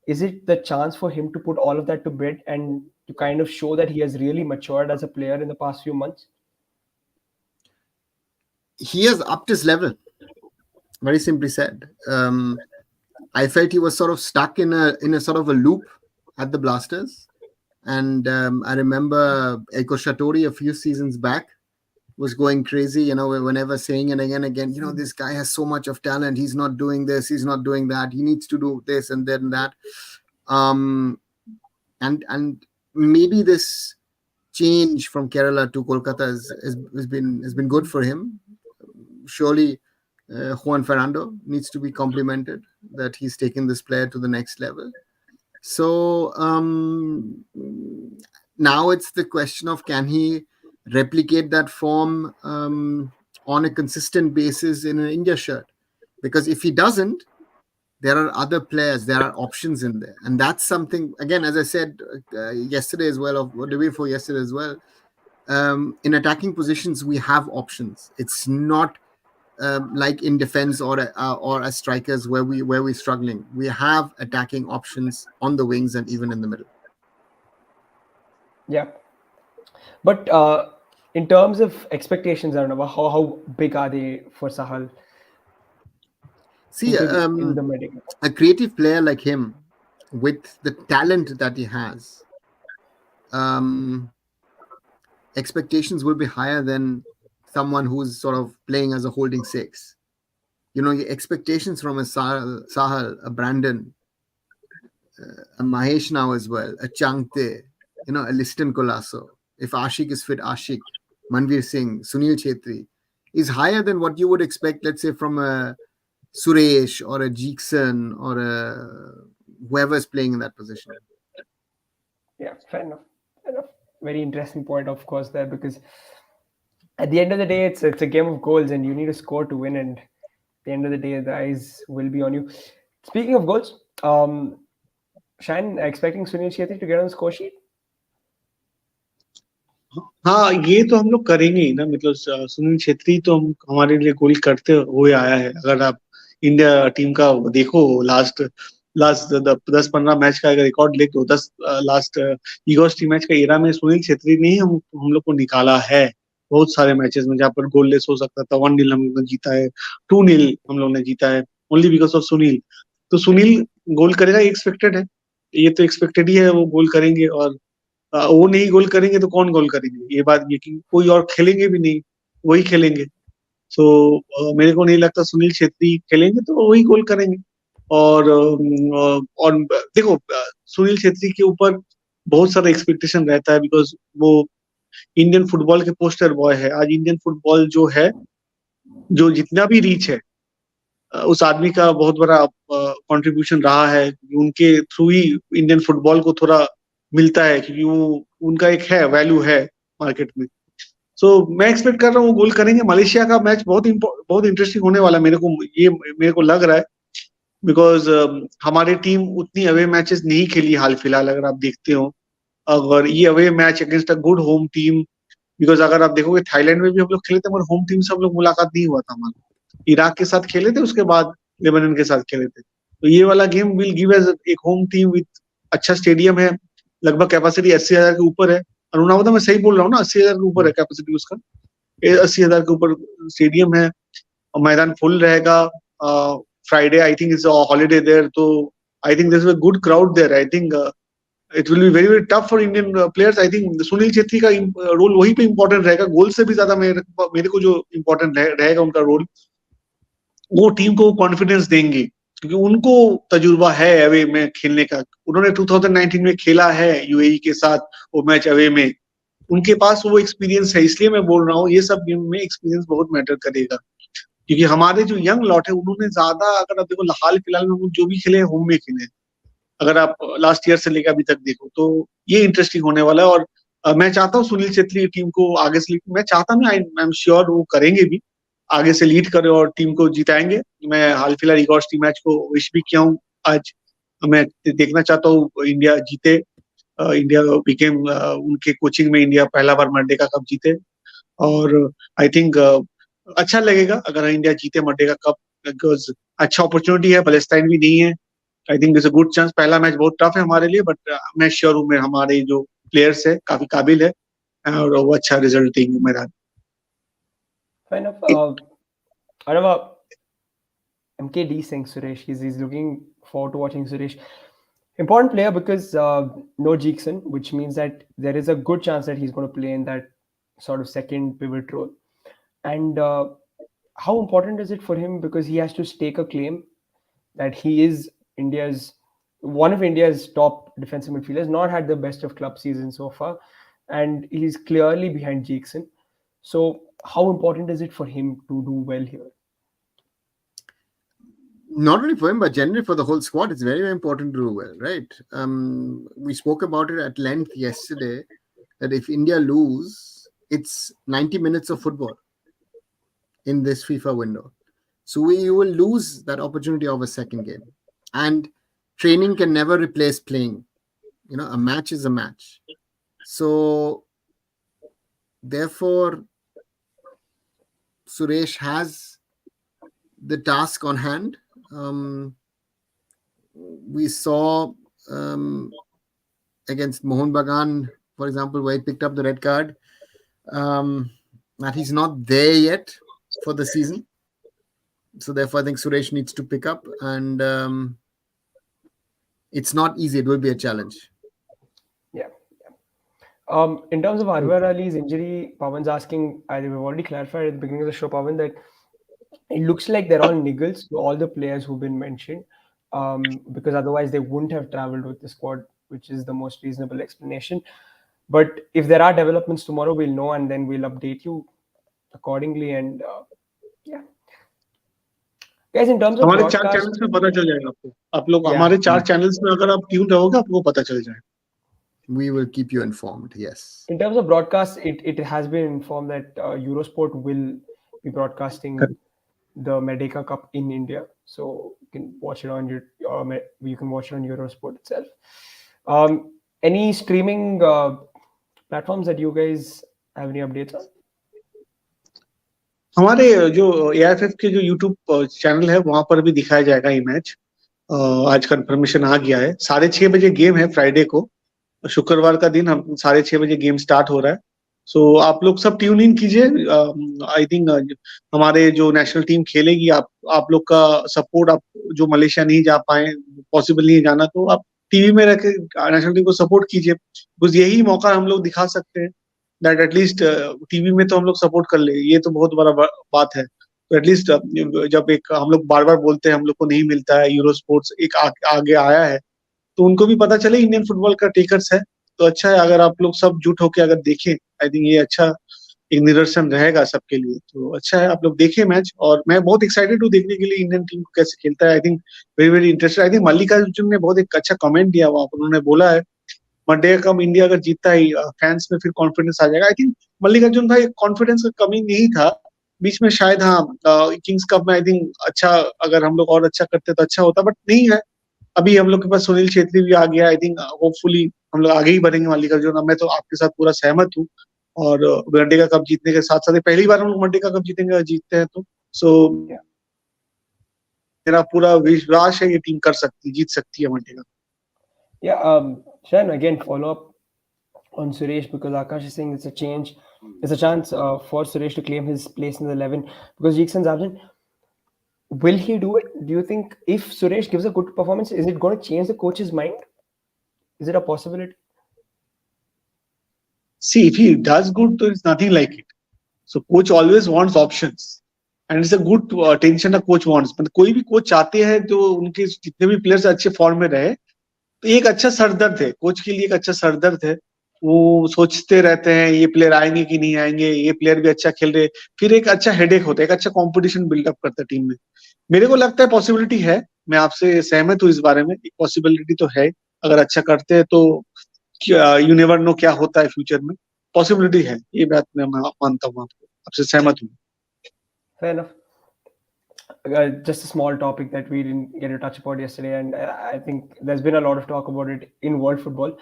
Is it the chance for him to put all of that to bed and to kind of show that he has really matured as a player in the past few months? He has upped his level. Very simply said. I felt he was sort of stuck in a sort of a loop at the Blasters. And I remember Eko Shatori a few seasons back was going crazy, whenever saying it again, this guy has so much of talent. He's not doing this. He's not doing that. He needs to do this and then that. And maybe this change from Kerala to Kolkata has been good for him. Surely Juan Fernando needs to be complimented that he's taken this player to the next level. So now it's the question of, can he replicate that form on a consistent basis in an India shirt? Because if he doesn't, there are other players, there are options in there. And that's something, again, as I said yesterday as well, or the day before yesterday as well, in attacking positions, we have options. It's not like in defense or as strikers where we're struggling. We have attacking options on the wings and even in the middle. Yeah. But in terms of expectations, I don't know, how big are they for Sahal? See, in the Merdeka Cup? A creative player like him, with the talent that he has, expectations will be higher than someone who's sort of playing as a holding six. Your expectations from a Sahal, a Brandon, a Mahesh now as well, a Changte, a Liston Colasso. If Ashik is fit, Ashik, Manveer Singh, Sunil Chhetri, is higher than what you would expect, let's say, from a Suresh or a Jeekson or whoever's playing in that position. Yeah, fair enough. Very interesting point, of course, there, because at the end of the day, it's a game of goals, and you need to score to win. And at the end of the day, the eyes will be on you. Speaking of goals, Shan, expecting Sunil Chhetri to get on the score sheet? हाँ, ये तो हम लोग करेंगे ही ना। मतलब सुनील छेत्री तो हमारे लिए गोल करते हुए आया है। अगर आप इंडिया टीम का देखो, लास्ट 10-15 मैच का अगर रिकॉर्ड देखो, लास्ट ईगोस्टी मैच का एरा में सुनील छेत्री ने ही हम लोग को निकाला है बहुत सारे मैचेस में, जहाँ पर गोल लेस हो सकता था। 1-0 हम लोग ने जीता है, 2-0 हम लोग ने जीता है, ओनली बिकॉज ऑफ सुनील। तो सुनील गोल करेगा, एक्सपेक्टेड है, ये तो एक्सपेक्टेड ही है, वो गोल करेंगे। और वो नहीं गोल करेंगे तो कौन गोल करेंगे? ये बात ये कि कोई और खेलेंगे भी नहीं, वही खेलेंगे। सो मेरे को नहीं लगता सुनील छेत्री खेलेंगे तो वही गोल करेंगे। और देखो, सुनील छेत्री के ऊपर बहुत सारा एक्सपेक्टेशन रहता है, बिकॉज वो इंडियन फुटबॉल के पोस्टर बॉय है। आज इंडियन फुटबॉल जो है, जो जितना भी रीच है, उस आदमी का बहुत बड़ा कंट्रीब्यूशन रहा है। उनके थ्रू ही इंडियन फुटबॉल को थोड़ा मिलता है, क्योंकि वो उनका एक है वैल्यू है मार्केट में। सो मैं एक्सपेक्ट कर रहा हूँ वो गोल करेंगे। मलेशिया का मैच बहुत इंटरेस्टिंग होने वाला है, मेरे को लग रहा है। बिकॉज हमारी टीम उतनी अवे मैचेस नहीं खेली हाल फिलहाल, अगर आप देखते हो। अगर ये away match against a good home team, because अगर आप देखोगे थाईलैंड में भी हम लोग खेले थे, मगर होम टीम से हम लोग मुलाकात नहीं हुआ था हमारा। इराक के साथ खेले थे, उसके बाद लेबनान के साथ खेले थे। तो ये वाला गेम विल गिव एस एक होम टीम विथ अच्छा स्टेडियम है, लगभग कैपेसिटी 80,000 के ऊपर है। अनुनावदा मैं सही बोल रहा हूँ ना, 80,000 के ऊपर है कैपेसिटी उसका, 80,000 के ऊपर स्टेडियम है और मैदान फुल रहेगा। Friday I think is holiday there, तो I think this is a good crowd there. I think it will be very very tough for Indian players. I think Sunil Chhetri का रोल वहीं पे इंपॉर्टेंट रहेगा, गोल से भी ज्यादा मेरे को जो इंपॉर्टेंट रहेगा उनका रोल, वो टीम को कॉन्फिडेंस देंगे, क्योंकि उनको तजुर्बा है अवे में खेलने का। उन्होंने 2019 में खेला है यूएई के साथ वो मैच अवे में, उनके पास वो एक्सपीरियंस है। इसलिए मैं बोल रहा हूँ ये सब गेम में एक्सपीरियंस बहुत मैटर करेगा, क्योंकि हमारे जो यंग लॉट है उन्होंने ज्यादा, अगर आप देखो हाल फिलहाल में वो जो भी खेले होम में खेले, अगर आप लास्ट ईयर से लेकर अभी तक देखो, तो ये इंटरेस्टिंग होने वाला है। और मैं चाहता हूँ सुनील छेत्री की टीम को आगे से मैं चाहता हूँ, आई एम श्योर वो करेंगे भी, आगे से लीड करे और टीम को जिताएंगे। मैं हाल फिलहाल एक और टीम मैच को विश भी किया हूँ आज। मैं देखना चाहता हूँ इंडिया जीते। इंडिया बिकेम उनके कोचिंग में इंडिया पहला बार मर्डेका कप जीते, और आई थिंक अच्छा लगेगा अगर इंडिया जीते मर्डेका कप, बिकॉज अच्छा अपॉर्चुनिटी है, पैलेस्टाइन भी नहीं है। I think this a good chance. पहला मैच बहुत टफ है हमारे लिए, बट मैं श्योर हूँ हमारे जो प्लेयर्स है काफी काबिल है और वो अच्छा रिजल्ट देंगे मैदान। Fair enough. What about MKD saying Suresh? He's looking forward to watching Suresh. Important player because no Jeekson, which means that there is a good chance that he's going to play in that sort of second pivot role. And how important is it for him, because he has to stake a claim that he is India's one of India's top defensive midfielders, not had the best of club season so far, and he's clearly behind Jackson. So how important is it for him to do well here? Not only for him, but generally for the whole squad, it's very, very important to do well, right? We spoke about it at length yesterday, that if India lose, it's 90 minutes of football in this FIFA window. So you will lose that opportunity of a second game. And training can never replace playing. You know, a match is a match. So therefore, Suresh has the task on hand. We saw against Mohun Bagan, for example, where he picked up the red card, that he's not there yet for the season. So therefore, I think Suresh needs to pick up, and it's not easy. It will be a challenge. Yeah. In terms of Anwar Ali's injury, Pawan's asking, we've already clarified at the beginning of the show, Pawan, that it looks like they're all niggles to all the players who've been mentioned, because otherwise they wouldn't have traveled with the squad, which is the most reasonable explanation. But if there are developments tomorrow, we'll know, and then we'll update you accordingly. And yeah, guys, in terms of हमारे 4 broadcast, channels में पता चल जाएगा आपको। आप लोग Yeah. हमारे 4 channels में अगर आप ट्यून रहोगे आपको पता चल जाएगा। We will keep you informed. Yes. in terms of broadcast, it has been informed that Eurosport will be broadcasting the Merdeka Cup in India, so you can watch it on you can watch it on Eurosport itself. Any streaming platforms that you guys have any updates on? हमारे जो AIFF के जो YouTube channel है वहां पर भी दिखाया जाएगा ये मैच। आज कंफर्मेशन आ गया है, 6:30 बजे गेम है फ्राइडे को, शुक्रवार का दिन हम 6:30 बजे गेम स्टार्ट हो रहा है। सो आप लोग सब ट्यून इन कीजिए। आई थिंक हमारे जो नेशनल टीम खेलेगी, आप लोग का सपोर्ट, आप जो मलेशिया नहीं जा पाए, पॉसिबल नहीं है जाना, तो आप टीवी में रख के नेशनल टीम को सपोर्ट कीजिए, बिकॉज यही मौका हम लोग दिखा सकते हैं दैट एटलीस्ट टीवी में तो हम लोग सपोर्ट कर ले। ये तो बहुत बड़ा बात है। तो एटलीस्ट जब एक हम लोग बार बार बोलते हैं हम लोग को नहीं मिलता है, यूरो स्पोर्ट्स एक आगे आया है, तो उनको भी पता चले इंडियन फुटबॉल का टेकर्स है। तो अच्छा है अगर आप लोग सब जुट होके अगर देखें, आई थिंक ये अच्छा एक निदर्शन रहेगा सबके लिए। तो अच्छा है आप लोग देखें मैच, और मैं बहुत एक्साइटेड हूँ देखने के लिए इंडियन टीम कैसे खेलता है। I think very very interested. I think Mallikarjun ने बहुत एक अच्छा कमेंट दिया वहां पर, उन्होंने बोला है मर्डेका कप इंडिया अगर जीतता है फैंस में फिर कॉन्फिडेंस आ जाएगा। आई थिंक मल्लिकार्जुन भाई कॉन्फिडेंस का कमी नहीं था, बीच में शायद किंग्स कप में आई थिंक अच्छा, अगर हम लोग और अच्छा करते तो अच्छा होता, बट नहीं है। अभी हम लोग के पास सुनील छेत्री भी आ गया, आई थिंक होपफुली हम लोग आगे ही बढ़ेंगे मालिका जो ना। मैं तो आपके साथ पूरा सहमत हूँ। और मर्डेका कप जीतने के साथ साथ पहली बार हम लोग मर्डेका कप जीतेंगे, जीतते हैं तो सो Yeah. मेरा पूरा विश्वास है ये टीम कर सकती, जीत सकती है Merdeka. Yeah, Shan, again, follow up on Suresh because Akash is saying it's a change. It's a chance for Suresh to claim his place in the 11 because Jeekson's absent. Will he do it? Do you think if Suresh gives a good performance, is it going to change the coach's mind? Is it a possibility? See, if he does good, तो it's nothing like it. So coach always wants options, and it's a good attention a coach wants. मतलब कोई भी coach चाहते हैं जो उनके जितने भी प्लेयर्स अच्छे फॉर्म में रहे, तो एक अच्छा सरदर्द है कोच के लिए, एक अच्छा सरदर्द है। वो सोचते रहते हैं ये प्लेयर आएंगे कि नहीं आएंगे, ये प्लेयर भी अच्छा खेल रहे, फिर एक अच्छा हेडेक होता है, एक अच्छा कंपटीशन बिल्डअप करता है टीम में। मेरे को लगता है पॉसिबिलिटी है, मैं आपसे सहमत हूँ इस बारे में, एक पॉसिबिलिटी तो है। अगर अच्छा करते हैं तो यू नेवर नो क्या होता है फ्यूचर में, पॉसिबिलिटी है, ये बात मैं मानता हूँ, आपको आपसे सहमत हूँ। Fair enough. Just a small topic that we didn't get to touch about yesterday, and I think there's been a lot of talk about it in world football.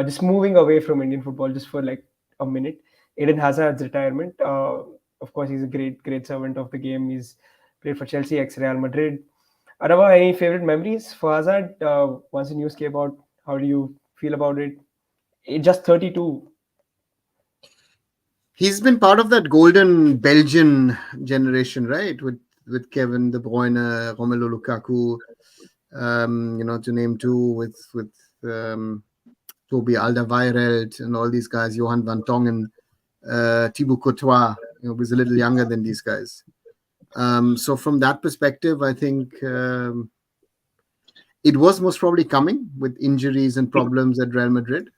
Just moving away from Indian football just for like a minute. Eden Hazard's retirement. Of course, he's a great servant of the game. He's played for Chelsea, ex-Real Madrid. Arava, any favorite memories for Hazard? Once the news came out, how do you feel about it? Just 32. He's been part of that golden Belgian generation, right? With Kevin De Bruyne, Romelu Lukaku, to name two, with Toby Alderweireld and all these guys, Johan van Tongen, Thibaut Courtois, was a little younger than these guys. So from that perspective, I think it was most probably coming with injuries and problems at Real Madrid.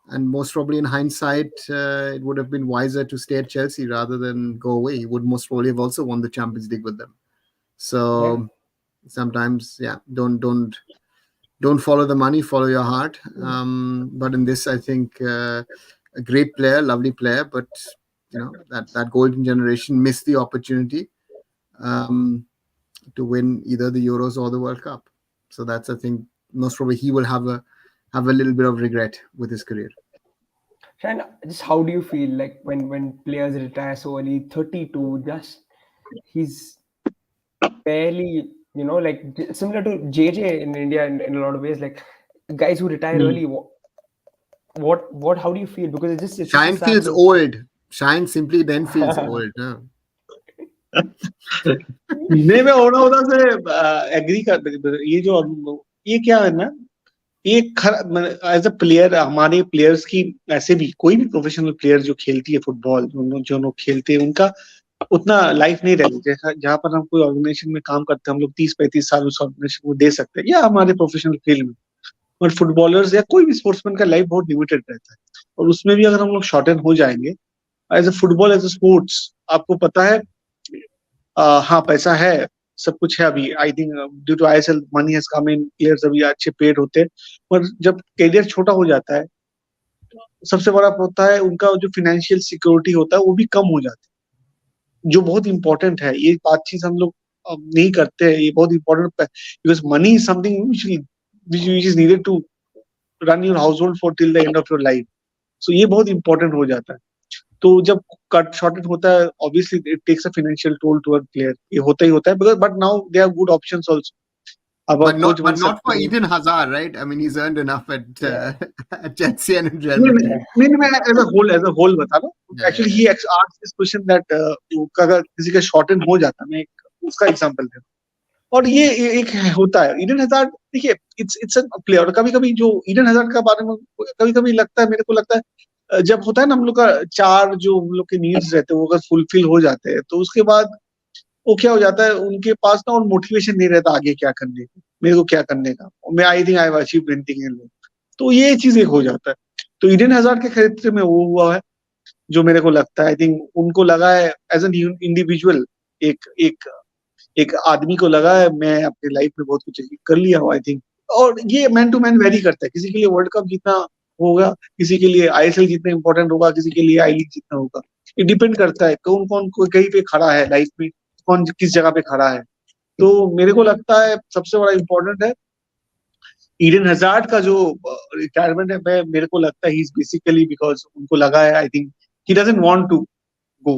And most probably in hindsight, it would have been wiser to stay at Chelsea rather than go away. He would most probably have also won the Champions League with them. So sometimes, don't follow the money, follow your heart. But in this, I think a great player, lovely player, but that golden generation missed the opportunity to win either the Euros or the World Cup. So that's, I think, most probably he will have a little bit of regret with his career. And just how do you feel like when players retire so early, 32, just he's barely, like similar to JJ in India in a lot of ways, like guys who retire early. What how do you feel? Because it's just Shine feels sad. old. Shine simply then feels old. No? नहीं, मैं ओना से agree कर, ये क्या है ना, ये एज अ प्लेयर हमारे प्लेयर्स की, ऐसे भी कोई भी प्रोफेशनल प्लेयर जो खेलती है फुटबॉल, जो लोग खेलते हैं उनका उतना लाइफ नहीं रहती। जैसा जहाँ पर हम कोई ऑर्गेनाइजेशन में काम करते हैं, हम लोग 30-35 साल उस ऑर्गेनाइजेशन को दे सकते हैं, या हमारे प्रोफेशनल फील्ड में। और फुटबॉलर्स या कोई भी स्पोर्ट्समैन का लाइफ बहुत लिमिटेड रहता है, और उसमें भी अगर हम लोग शॉर्टन हो जाएंगे as a football, as a sports, आपको पता है हाँ पैसा है, सब कुछ है अभी। I think due to ISL money has come in, players अभी अच्छे पेड होते हैं, पर जब करियर छोटा हो जाता है, सबसे बड़ा होता है उनका जो फाइनेंशियल सिक्योरिटी होता है वो भी कम हो जाता है, जो बहुत इंपॉर्टेंट है। ये बात चीज हम लोग नहीं करते हैं, ये बहुत important, because money is something which is needed to run your household for till the end of your life. So ये बहुत इंपॉर्टेंट हो जाता है। तो जब कट शॉर्टेड होता है, obviously it takes a financial toll to a player, ये होता ही होता है, but now they have good options also. But not for Eden Hazard, right? I mean, he's earned enough at at Chelsea and Real Madrid. नहीं, मैं as a whole बता रहा हूँ। Actually he asked this question that अगर किसी का shorted हो जाता, मैं उसका एग्जांपल दे, और ये एक होता है। ईडन हजार्ड, देखिए इट्स अ प्लेयर। कभी कभी जो ईडन हजार्ड का बारे में कभी कभी लगता है, मेरे को लगता है जब होता है ना हम लोग का चार जो हम लोग के नीड्स रहते हैं वो अगर फुलफिल हो जाते हैं, तो उसके बाद वो क्या हो जाता है, उनके पास ना और मोटिवेशन नहीं रहता आगे क्या करने का, मेरे को क्या करने का, मैं I think I have achieved anything in life. तो ये चीज एक हो जाता है। तो ईडन हजार्ड के क्षेत्र में वो हुआ है जो मेरे को लगता है। आई थिंक उनको लगा है एज एन इंडिविजुअल, एक एक एक आदमी को लगा है मैं अपनी लाइफ में बहुत कुछ अचीव कर लिया हूँ, आई थिंक। और ये मैन टू मैन वेरी करता है, किसी के लिए वर्ल्ड कप जीतना होगा, किसी के लिए आईएसएल जीतना इंपॉर्टेंट होगा, किसी के लिए आई लीग जीतना होगा। ये डिपेंड करता है कौन कौन कहीं पे खड़ा है लाइफ में, कौन किस जगह पे खड़ा है। तो मेरे को लगता है सबसे बड़ा इम्पोर्टेंट है ईडन हजार्ड का जो रिटायरमेंट है। मैं मेरे को लगता है ही इज बेसिकली बिकॉज उनको लगा है, I think he doesn't want to go.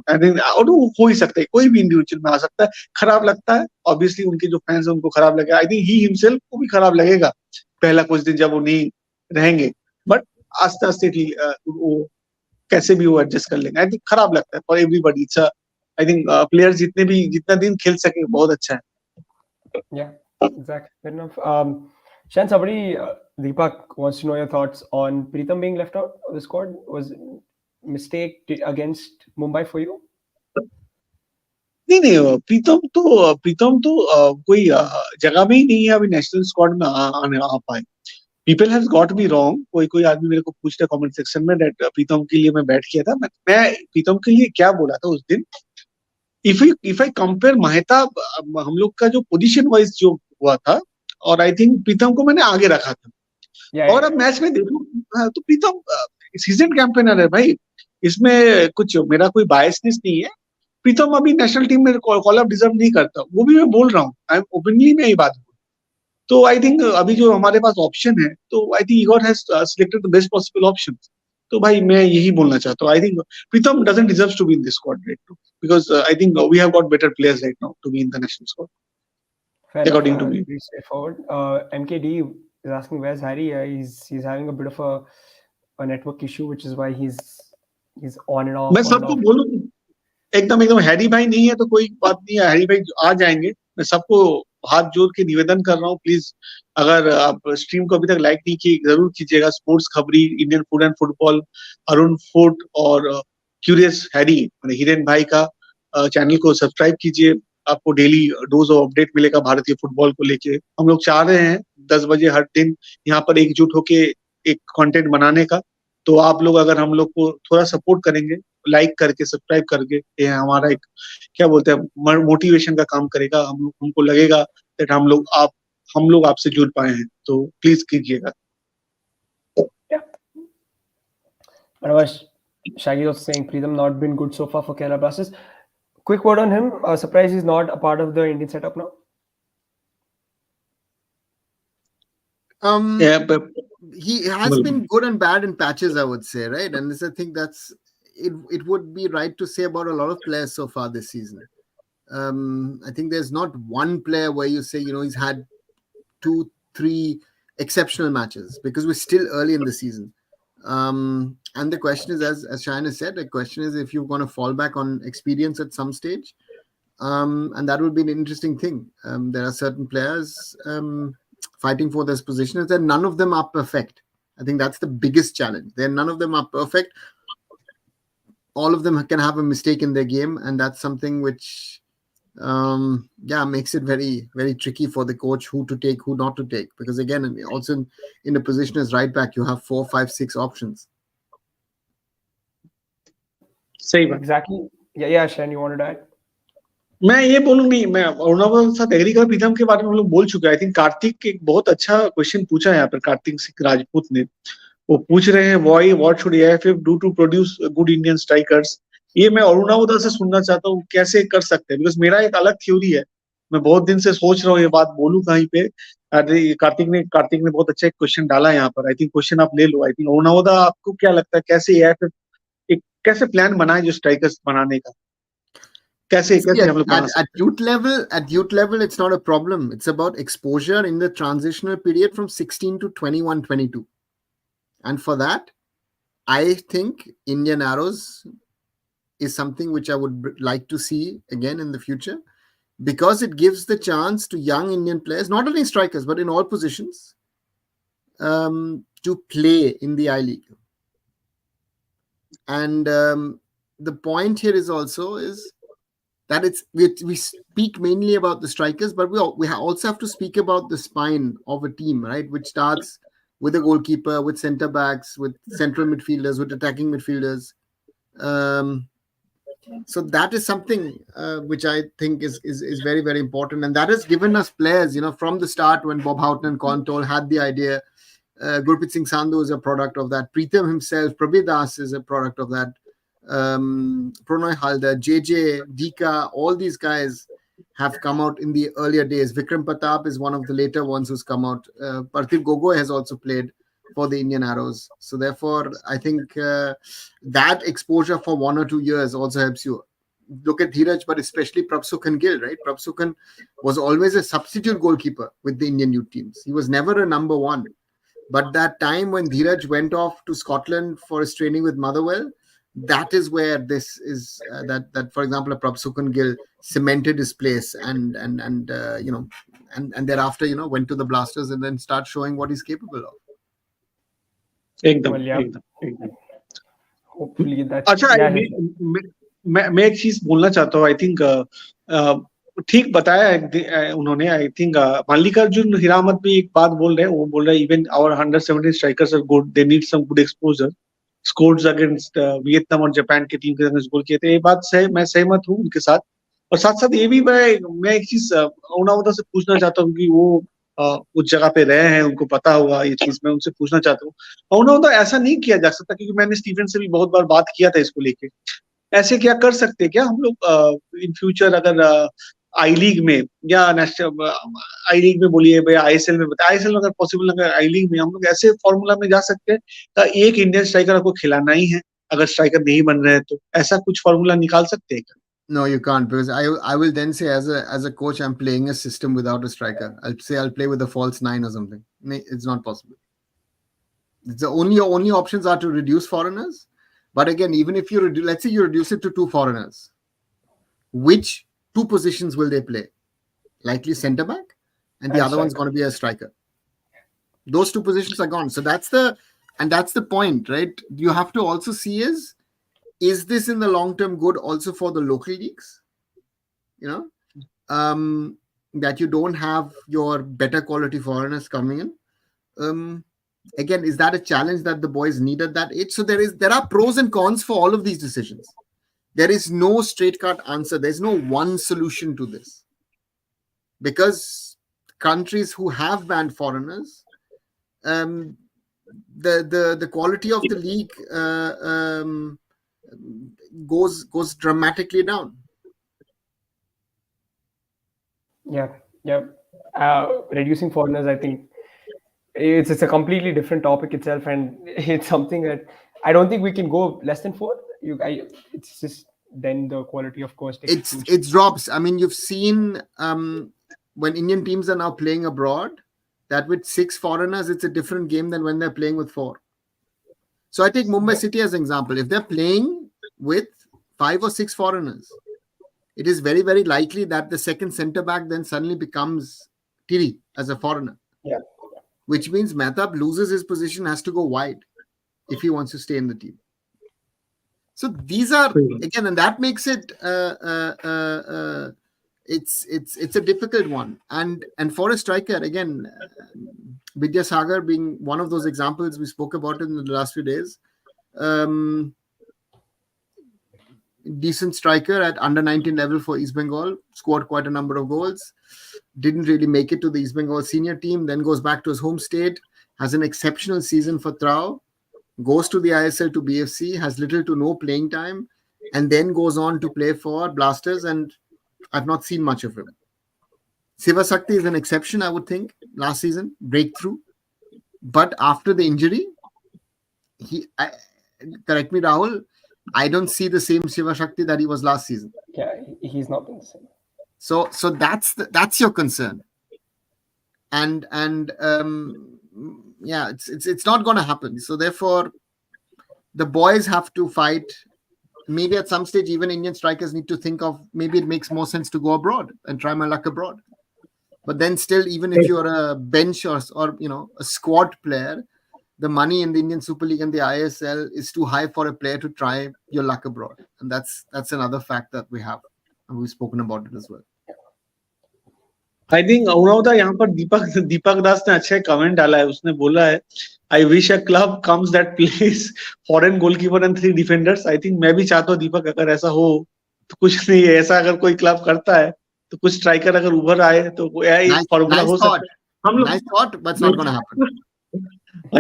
I think और वो हो ही सकता है, कोई भी इंडिविजुअल में आ सकता है। खराब लगता है ऑब्वियसली, उनके जो फैंस हैं उनको खराब लगेगा, आई थिंक ही हिमसेल्फ को भी खराब लगेगा पहला कुछ दिन जब वो नहीं रहेंगे। बट आस्ते आस्ते वो कैसे भी वो एडजस्ट कर लेंगे। आई थिंक खराब लगता है for everybody. It's I think player जितना दिन खेल सके बहुत अच्छा है। Yeah, exactly. Fair enough. Shan, somebody, Deepak wants to know your thoughts on Preetham being left out of the squad. Was mistake against Mumbai for you? नहीं नहीं, प्रीतम तो कोई जगह में ही नहीं है अभी नेशनल स्क्वाड में आ पाए। People have got me wrong. कोई आदमी मेरे को पूछ रहा कमेंट सेक्शन में दैट प्रीतम के लिए मैं बैठ किया था। मैं प्रीतम के लिए क्या बोला था उस दिन, इफ आई कंपेयर महताब, हम लोग का जो पोजीशन वाइज जो हुआ था, और आई थिंक प्रीतम को मैंने आगे रखा था। Yeah, और अब मैच में देखो तो प्रीतम सीजन कैंपेनर है भाई, इसमें कुछ मेरा कोई बायसनेस नहीं है। प्रीतम अभी नेशनल टीम में कॉल अप डिजर्व नहीं करता, वो भी मैं बोल रहा हूँ, आई एम ओपनली में ये बात बोल। तो आई थिंक अभी जो हमारे पास ऑप्शन है, तो I think Igor has selected the best possible option. तो भाई मैं यही बोलना चाहता हूँ, I think Pritam doesn't deserve to be in this squad right now, because I think we have got better players right now to be in the national squad fair enough. According to me. Pretty straightforward. MKD is asking where's Harry. He's having a bit of a network issue, which is why he's on and off. मैं On and सबको off. बोलूँ एकदम Harry भाई नहीं है तो कोई बात नहीं है, हैरी भाई आ जाएंगे। मैं सबको हाथ जोड़ के निवेदन कर रहा हूँ, प्लीज अगर आप स्ट्रीम को अभी तक लाइक नहीं किए जरूर कीजिएगा। स्पोर्ट्स खबरी, Indian food and football, Arun food और क्यूरियस हैरी हिरेन भाई का चैनल को सब्सक्राइब कीजिए। आपको डेली डोज ऑफ अपडेट मिलेगा भारतीय फुटबॉल को लेके। हम लोग चाह रहे हैं 10 बजे हर दिन यहाँ पर एकजुट होके एक कंटेंट बनाने का। तो आप लोग अगर हम लोग को थोड़ा सपोर्ट करेंगे, लाइक करके सब्सक्राइब करके, ये हमारा एक क्या बोलते हैं मोटिवेशन का काम करेगा। हमको लगेगा दैट हम लोग आपसे जुड़ पाए हैं, तो प्लीज कीजिएगा। Yeah. Otherwise, Shaggy was saying Preetham not been good so far for Kerala Blasters. Quick word on him. Surprised he's not a part of the Indian setup now. Yeah, but He has been good and bad in patches, I would say, right? And this, I think that's it. It would be right to say about a lot of players so far this season. I think there's not one player where you say, he's had 2-3 exceptional matches, because we're still early in the season. And the question is, as Shine said, the question is if you're going to fall back on experience at some stage. And that would be an interesting thing. There are certain players fighting for this position, and none of them are perfect. I think that's the biggest challenge. None of them are perfect. All of them can have a mistake in their game, and that's something which makes it very, very tricky for the coach who to take, who not to take. Because again, also in a position as right back, you have 4, 5, 6 options. सही बात। Exactly. Yeah, Shan, you wanted to add? मैं ये बोलूँ नहीं, मैं अरुणाचल साथ agree कर। प्रीतम के बारे में हम लोग बोल चुके हैं। आई थिंक कार्तिक एक बहुत अच्छा क्वेश्चन पूछा है यहाँ पर, कार्तिक सिंह राजपूत ने। वो पूछ रहे हैं what should AFF do to produce good Indian strikers. ये मैं अरुणाचल से सुनना चाहता हूँ कैसे कर सकते हैं, बिकॉज मेरा एक अलग थ्योरी है। मैं बहुत दिन से सोच रहा हूँ ये बात बोलूँ कहीं पे। कार्तिक ने बहुत अच्छा एक क्वेश्चन डाला यहाँ पर। आई थिंक क्वेश्चन आप ले लो। आई थिंक अरुणाचल, आपको क्या लगता है कैसे एएफएफ एक कैसे प्लान बनाए जो स्ट्राइकर्स बनाने का, कैसे हम लोग बना सकते हैं? At youth level, it's not a problem. It's about exposure in the transitional period from 16 to 21, 22. And for that, I think Indian Arrows is something which I would like to see again in the future, because it gives the chance to young Indian players, not only strikers, but in all positions, to play in the I-League. And the point here is that we speak mainly about the strikers, but we also have to speak about the spine of a team, right? Which starts with a goalkeeper, with centre backs, with central midfielders, with attacking midfielders. So that is something which I think is very, very important, and that has given us players. From the start, when Bob Houghton and Contol had the idea, Gurpreet Singh Sandhu is a product of that. Preetham himself, Prabir Das is a product of that. Pranay Halder, JJ, Dika, all these guys have come out in the earlier days. Vikram Pratap is one of the later ones who's come out. Parthiv Gogoi has also played for the Indian Arrows. So therefore, I think that exposure for 1 or 2 years also helps you. Look at Dheeraj, but especially Prabsukhan Gill, right? Prabsukhan was always a substitute goalkeeper with the Indian youth teams. He was never a number one. But that time when Dheeraj went off to Scotland for his training with Motherwell, that is where this is that for example, a Prabsukhan Gill cemented his place and thereafter went to the Blasters and then start showing what he's capable of. एकदम Well, yeah. एकदम Hopefully that's अच्छा yeah. मैं एक चीज बोलना चाहता हूँ. I think ठीक बताया उन्होंने. आई थिंक मल्लिकार्जुन हिरामत भी एक बात बोल रहे हैं. वो बोल रहे हैं even our under 17 strikers are good, they need some good exposure. Scores against Vietnam और जापान के टीम के अगेंस्ट गोल किए थे. ये बात मैं सहमत हूँ उनके साथ. और साथ साथ ये भी मैं एक चीज अवनावता से पूछना चाहता हूँ कि वो उस जगह पे रहे हैं, उनको पता होगा ये चीज. मैं उनसे पूछना चाहता हूँ, अवनावता ऐसा नहीं किया जा सकता, क्योंकि मैंने स्टीफन से भी बहुत बार बात किया था इसको लेके. ऐसे क्या कर सकते हैं क्या हम लोग इन फ्यूचर, अगर आई लीग में या नेशनल आई लीग में बोलिए भाई आईएसएल में, बताए आईएसएल में अगर पॉसिबल, अगर आई लीग में हम लोग ऐसे फॉर्मूला में जा सकते हैं एक इंडियन स्ट्राइकर आपको खिलाना ही है, अगर स्ट्राइकर नहीं बन रहे हैं तो ऐसा कुछ फॉर्मूला निकाल सकते हैं क्या? No, you can't, because I will then say as a coach I'm playing a system without a striker. I'll say I'll play with a false 9 or something. It's not possible. It's the only options are to reduce foreigners. But again, even if you let's say you reduce it to 2 foreigners, which 2 positions will they play? Likely centre back, and the other one's going to be a striker. Those 2 positions are gone. So that's the point, right? You have to also see is this in the long term good also for the local leagues? That you don't have your better quality foreigners coming in. Again, is that a challenge that the boys need at that age? So there are pros and cons for all of these decisions. There is no straight cut answer. There's no one solution to this, because countries who have banned foreigners, the quality of the league goes dramatically down. Yeah. Reducing foreigners, I think it's a completely different topic itself, and it's something that I don't think we can go less than 4. It's just then the quality, of course, it drops. I mean, you've seen when Indian teams are now playing abroad, that with 6 foreigners, it's a different game than when they're playing with 4. So I take Mumbai City as an example. If they're playing with 5 or 6 foreigners, it is very, very likely that the second centre back then suddenly becomes Tiri as a foreigner. Yeah. Which means Mehtab loses his position, has to go wide if he wants to stay in the team. So these are, again, and that makes it it's a difficult one. And for a striker, again, Vidyasagar being one of those examples we spoke about in the last few days. Decent striker at under 19 level for East Bengal, scored quite a number of goals, didn't really make it to the East Bengal senior team, then goes back to his home state, has an exceptional season for Trau, goes to the ISL to BFC, has little to no playing time, and then goes on to play for Blasters, and I've not seen much of him. Sivasakti is an exception, I would think, last season, breakthrough. But after the injury, correct me, Rahul, I don't see the same Sivasakti that he was last season. Yeah, he's not been the same. So that's your concern. And it's not going to happen. So therefore, the boys have to fight. Maybe at some stage, even Indian strikers need to think of, maybe it makes more sense to go abroad and try my luck abroad. But then still, even if you're a bench or a squad player, the money in the Indian Super League and the ISL is too high for a player to try your luck abroad. And that's another fact that we have. And we've spoken about it as well. I think Aruna यहाँ पर दीपक दास ने अच्छा comment डाला है. उसने बोला है, I wish a club comes that place foreign goalkeeper and 3 defenders. I think मैं भी चाहता हूँ दीपक, अगर ऐसा हो तो कुछ नहीं है, ऐसा अगर कोई क्लब करता है तो कुछ स्ट्राइकर अगर उभर आए तो फॉर्मूला हो सकता है. हम लोग nice thought, but it's not going to happen.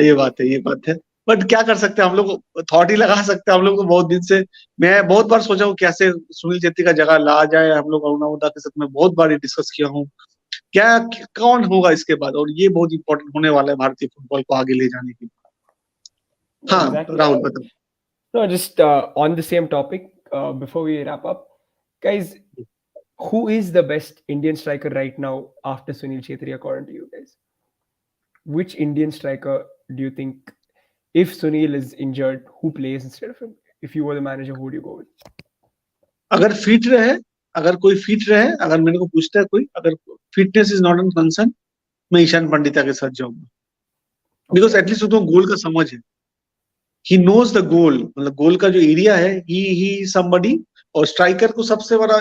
ये बात है. बट क्या कर सकते हैं हम लोग, थॉट ही लगा सकते हैं हम लोग को। बहुत दिन से मैं बहुत बार सोचा हूँ कैसे सुनील छेत्री का जगह ला जाए। हम लोग अरुणावदा के साथ में बहुत बार डिस्कस किया हूँ क्या कौन होगा इसके बाद, और ये बहुत इंपॉर्टेंट होने वाला है भारतीय फुटबॉल को आगे ले जाने के लिए। हाँ Exactly. राहुल बताओ। No, just on the same topic, before we wrap up, guys, who is the best Indian striker right now after Sunil Chhetri, according to you guys? Which Indian striker do you think, if Sunil is injured, who plays instead of him? If you were the manager, who would you go with? अगर fit रहे, अगर कोई fit रहे, अगर मेरे को पूछता है कोई, अगर fitness is not an concern, मैं ईशान पंडिता के साथ जाऊंगा। Because Okay. एटलीस्ट उसको गोल का समझ है, ही नोज द गोल, मतलब गोल का जो एरिया है, ही समबडी। और स्ट्राइकर को सबसे बड़ा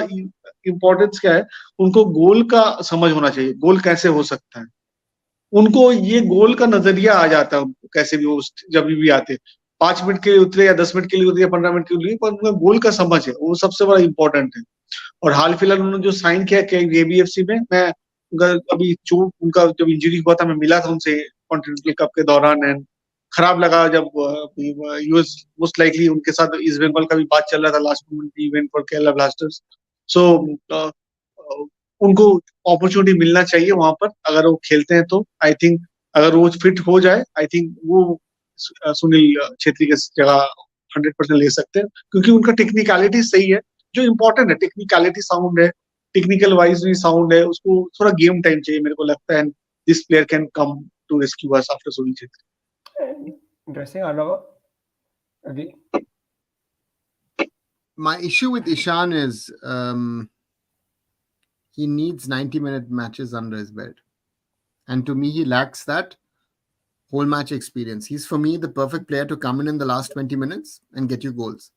इंपॉर्टेंस क्या है, उनको गोल का समझ होना चाहिए, गोल कैसे हो सकता है। उनको ये गोल का नजरिया आ जाता है, उनको कैसे भी वो जब भी आते हैं, 5 मिनट के लिए उतरे या 10 मिनट के लिए उतरे या 15 मिनट के लिए, पर उनका गोल का समझ है, वो सबसे बड़ा इंपॉर्टेंट है। और हाल फिलहाल उन्होंने जो साइन किया एबीएफसी में, मैं अभी चोट, उनका जब इंजरी हुआ था, मैं मिला था उनसे कॉन्टिनेंटल कप के दौरान, एंड खराब लगा जब यूएस मोस्ट लाइकली उनके साथ ईस्ट बंगाल का भी बात चल रहा था, last moment event for Kerala Blasters. So उनको अपॉर्चुनिटी मिलना चाहिए वहां पर, अगर वो खेलते हैं तो। आई थिंक अगर वो फिट हो जाए, आई थिंक वो सुनील छेत्री की जगह 100% ले सकते हैं, क्योंकि उनका टेक्निकलिटी सही है, जो इम्पोर्टेंट है। टेक्निकलिटी साउंड है, टेक्निकल वाइज भी साउंड है, उसको थोड़ा गेम टाइम चाहिए मेरे को लगता है, this player can come to rescue us after Sunil Chhetri. Interesting. Arnava, agree? My issue with Ishan is he needs 90-minute matches under his belt. And to me, he lacks that whole match experience. He's, for me, the perfect player to come in the last 20 minutes and get you goals.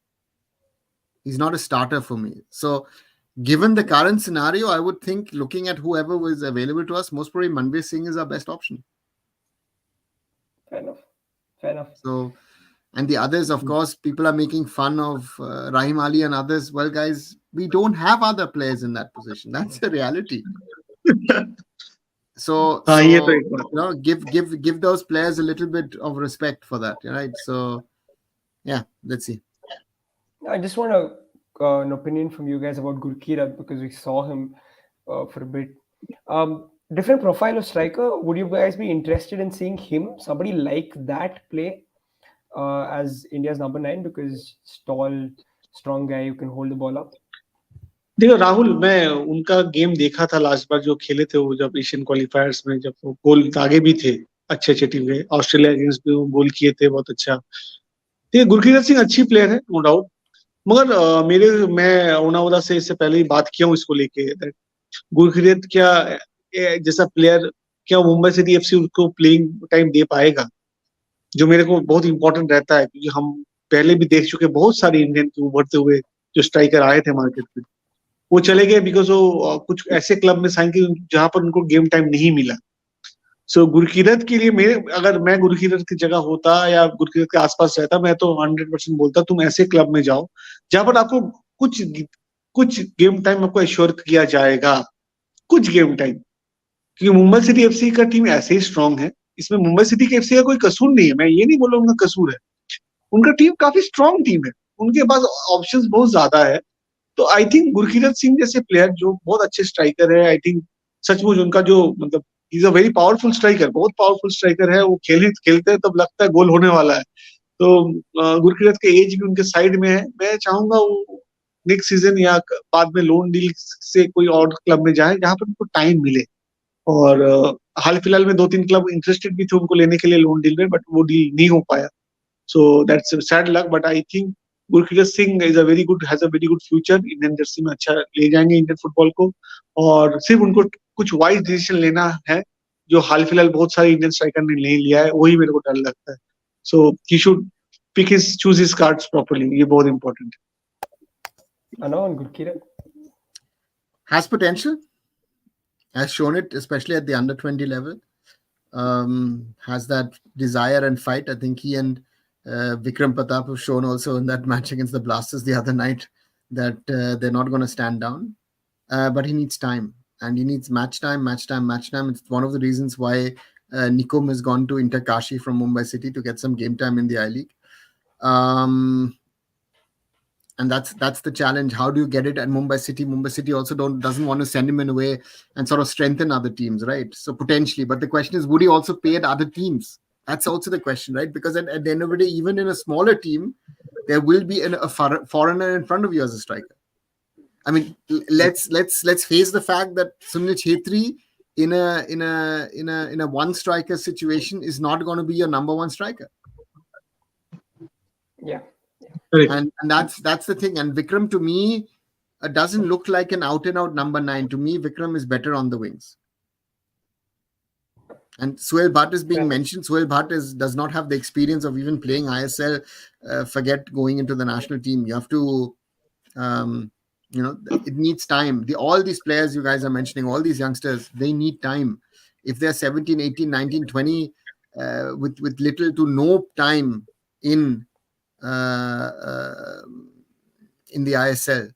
He's not a starter for me. So, given the current scenario, I would think, looking at whoever was available to us, most probably Manveer Singh is our best option. Fair enough. Fair enough. So, and the others, of course, people are making fun of Rahim Ali and others. Well, guys, we don't have other players in that position. That's the reality. So ये तो एक बात। you know, give those players a little bit of respect for that, right? So, yeah, let's see. I just want an opinion from you guys about Gurkirat, because we saw him for a bit. Different profile of striker. Would you guys be interested in seeing him, somebody like that, play as India's number 9? Because tall, strong guy who can hold the ball up. देखो राहुल, मैं उनका game देखा था last बार जो खेले थे, वो जब एशियन क्वालिफायर्स में, जब वो गोल आगे भी थे, अच्छे अच्छे टीम के, ऑस्ट्रेलिया अगेंस्ट भी वो गोल किए थे बहुत अच्छा। ठीक, गुरकीरत सिंह अच्छी प्लेयर है, नो डाउट। मगर मैं अरुणावदा से इससे पहले ही बात किया हूँ इसको लेके, गुरकीरत क्या जैसा प्लेयर, क्या मुंबई सिटी एफसी उसको प्लेइंग टाइम दे पाएगा, जो मेरे को बहुत इंपॉर्टेंट रहता है। क्योंकि हम पहले भी देख चुके बहुत सारे इंडियन के उभरते हुए जो स्ट्राइकर आए थे मार्केट में, वो चले गए बिकॉज वो कुछ ऐसे क्लब में साइन किए जहां पर उनको गेम टाइम नहीं मिला। सो गुरकीरत के लिए अगर मैं गुरकीरत की जगह होता या गुरकीरत के आसपास रहता, मैं तो 100% बोलता तुम ऐसे क्लब में जाओ जहां पर आपको कुछ कुछ गेम टाइम आपको एश्योर किया जाएगा, कुछ गेम टाइम। क्योंकि मुंबई सिटी एफसी का टीम ऐसे ही स्ट्रांग है, इसमें मुंबई सिटी के एफसी का कोई कसूर नहीं है, मैं ये नहीं बोल रहा उनका कसूर है, उनका टीम काफी स्ट्रांग टीम है, उनके पास ऑप्शंस बहुत ज्यादा है। तो आई थिंक गुरकीरत सिंह जैसे प्लेयर जो बहुत अच्छे स्ट्राइकर है, आई थिंक सचमुच उनका जो मतलब is a very powerful striker, बहुत पावरफुल स्ट्राइकर है, वो खेलते हैं तब लगता है गोल होने वाला है। तो गुरकीरत के एज भी उनके साइड में है, मैं चाहूंगा वो नेक्स्ट सीजन या बाद में लोन डील से कोई और क्लब में जाए जहां पर उनको टाइम मिले। और हाल फिलहाल में 2-3 क्लब इंटरेस्टेड भी थे उनको लेने के लिए लोन डील में, बट वो डील नहीं हो पाया। So that's sad luck, but I think Gurkirat Singh has a very good future. Indian Jersey में अच्छा ले जाएंगे इंडियन फुटबॉल को, और सिर्फ उनको कुछ वाइज डिसीजन लेना है, जो हाल फिलहाल बहुत सारे इंडियन स्ट्राइकर ने नहीं लिया है, वही मेरे को डर लगता है। So he should choose his cards properly, ये बहुत इंपॉर्टेंट है। Arnav, Gurkirat Has potential, has shown it, especially at the under 20 level. Has that desire and fight. I think he and Vikram Pratap have shown also in that match against the Blasters the other night that they're not going to stand down. But he needs time, and he needs match time. It's one of the reasons why Nikom has gone to Inter Kashi from Mumbai City to get some game time in the I League. And that's the challenge. How do you get it at Mumbai City? Mumbai City also doesn't want to send him in away and sort of strengthen other teams, right? So potentially, but the question is, would he also pay at other teams? That's also the question, right? Because at the end of the day, even in a smaller team, there will be a foreigner in front of you as a striker. I mean, let's face the fact that Sunil Chhetri in a one striker situation is not going to be your number one striker. Yeah. Correct. And that's the thing. And Vikram, to me, doesn't look like an out and out number 9. To me, Vikram is better on the wings. And Suhail Bhatt is being mentioned. Suhail Bhatt does not have the experience of even playing ISL. Forget going into the national team. You have to, it needs time. All these players you guys are mentioning, all these youngsters, they need time. If they're 17, 18, 19, 20, with little to no time in the ISL,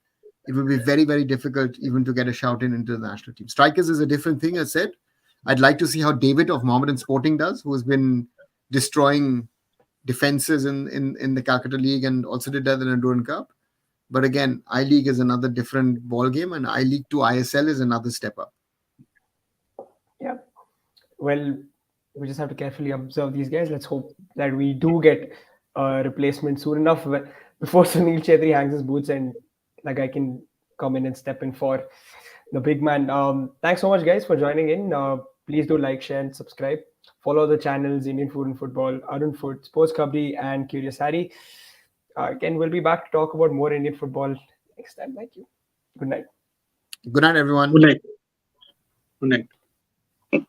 it will be very, very difficult even to get a shout into the national team. Strikers is a different thing, as said. I'd like to see how David of Mohammedan Sporting does, who has been destroying defenses in the Calcutta League and also did that in the Durand Cup. But again, I-League is another different ball game, and I-League to ISL is another step up. Yeah. Well, we just have to carefully observe these guys. Let's hope that we do get a replacement soon enough before Sunil Chhetri hangs his boots and the guy can come in and step in for the big man. Thanks so much, guys, for joining in. Please do like, share, and subscribe. Follow the channels Indian Food and Football, Arun Food, Sports Kabaddi, and Curious Harry. Again, we'll be back to talk about more Indian football next time. Thank you. Good night. Good night, everyone. Good night. Good night.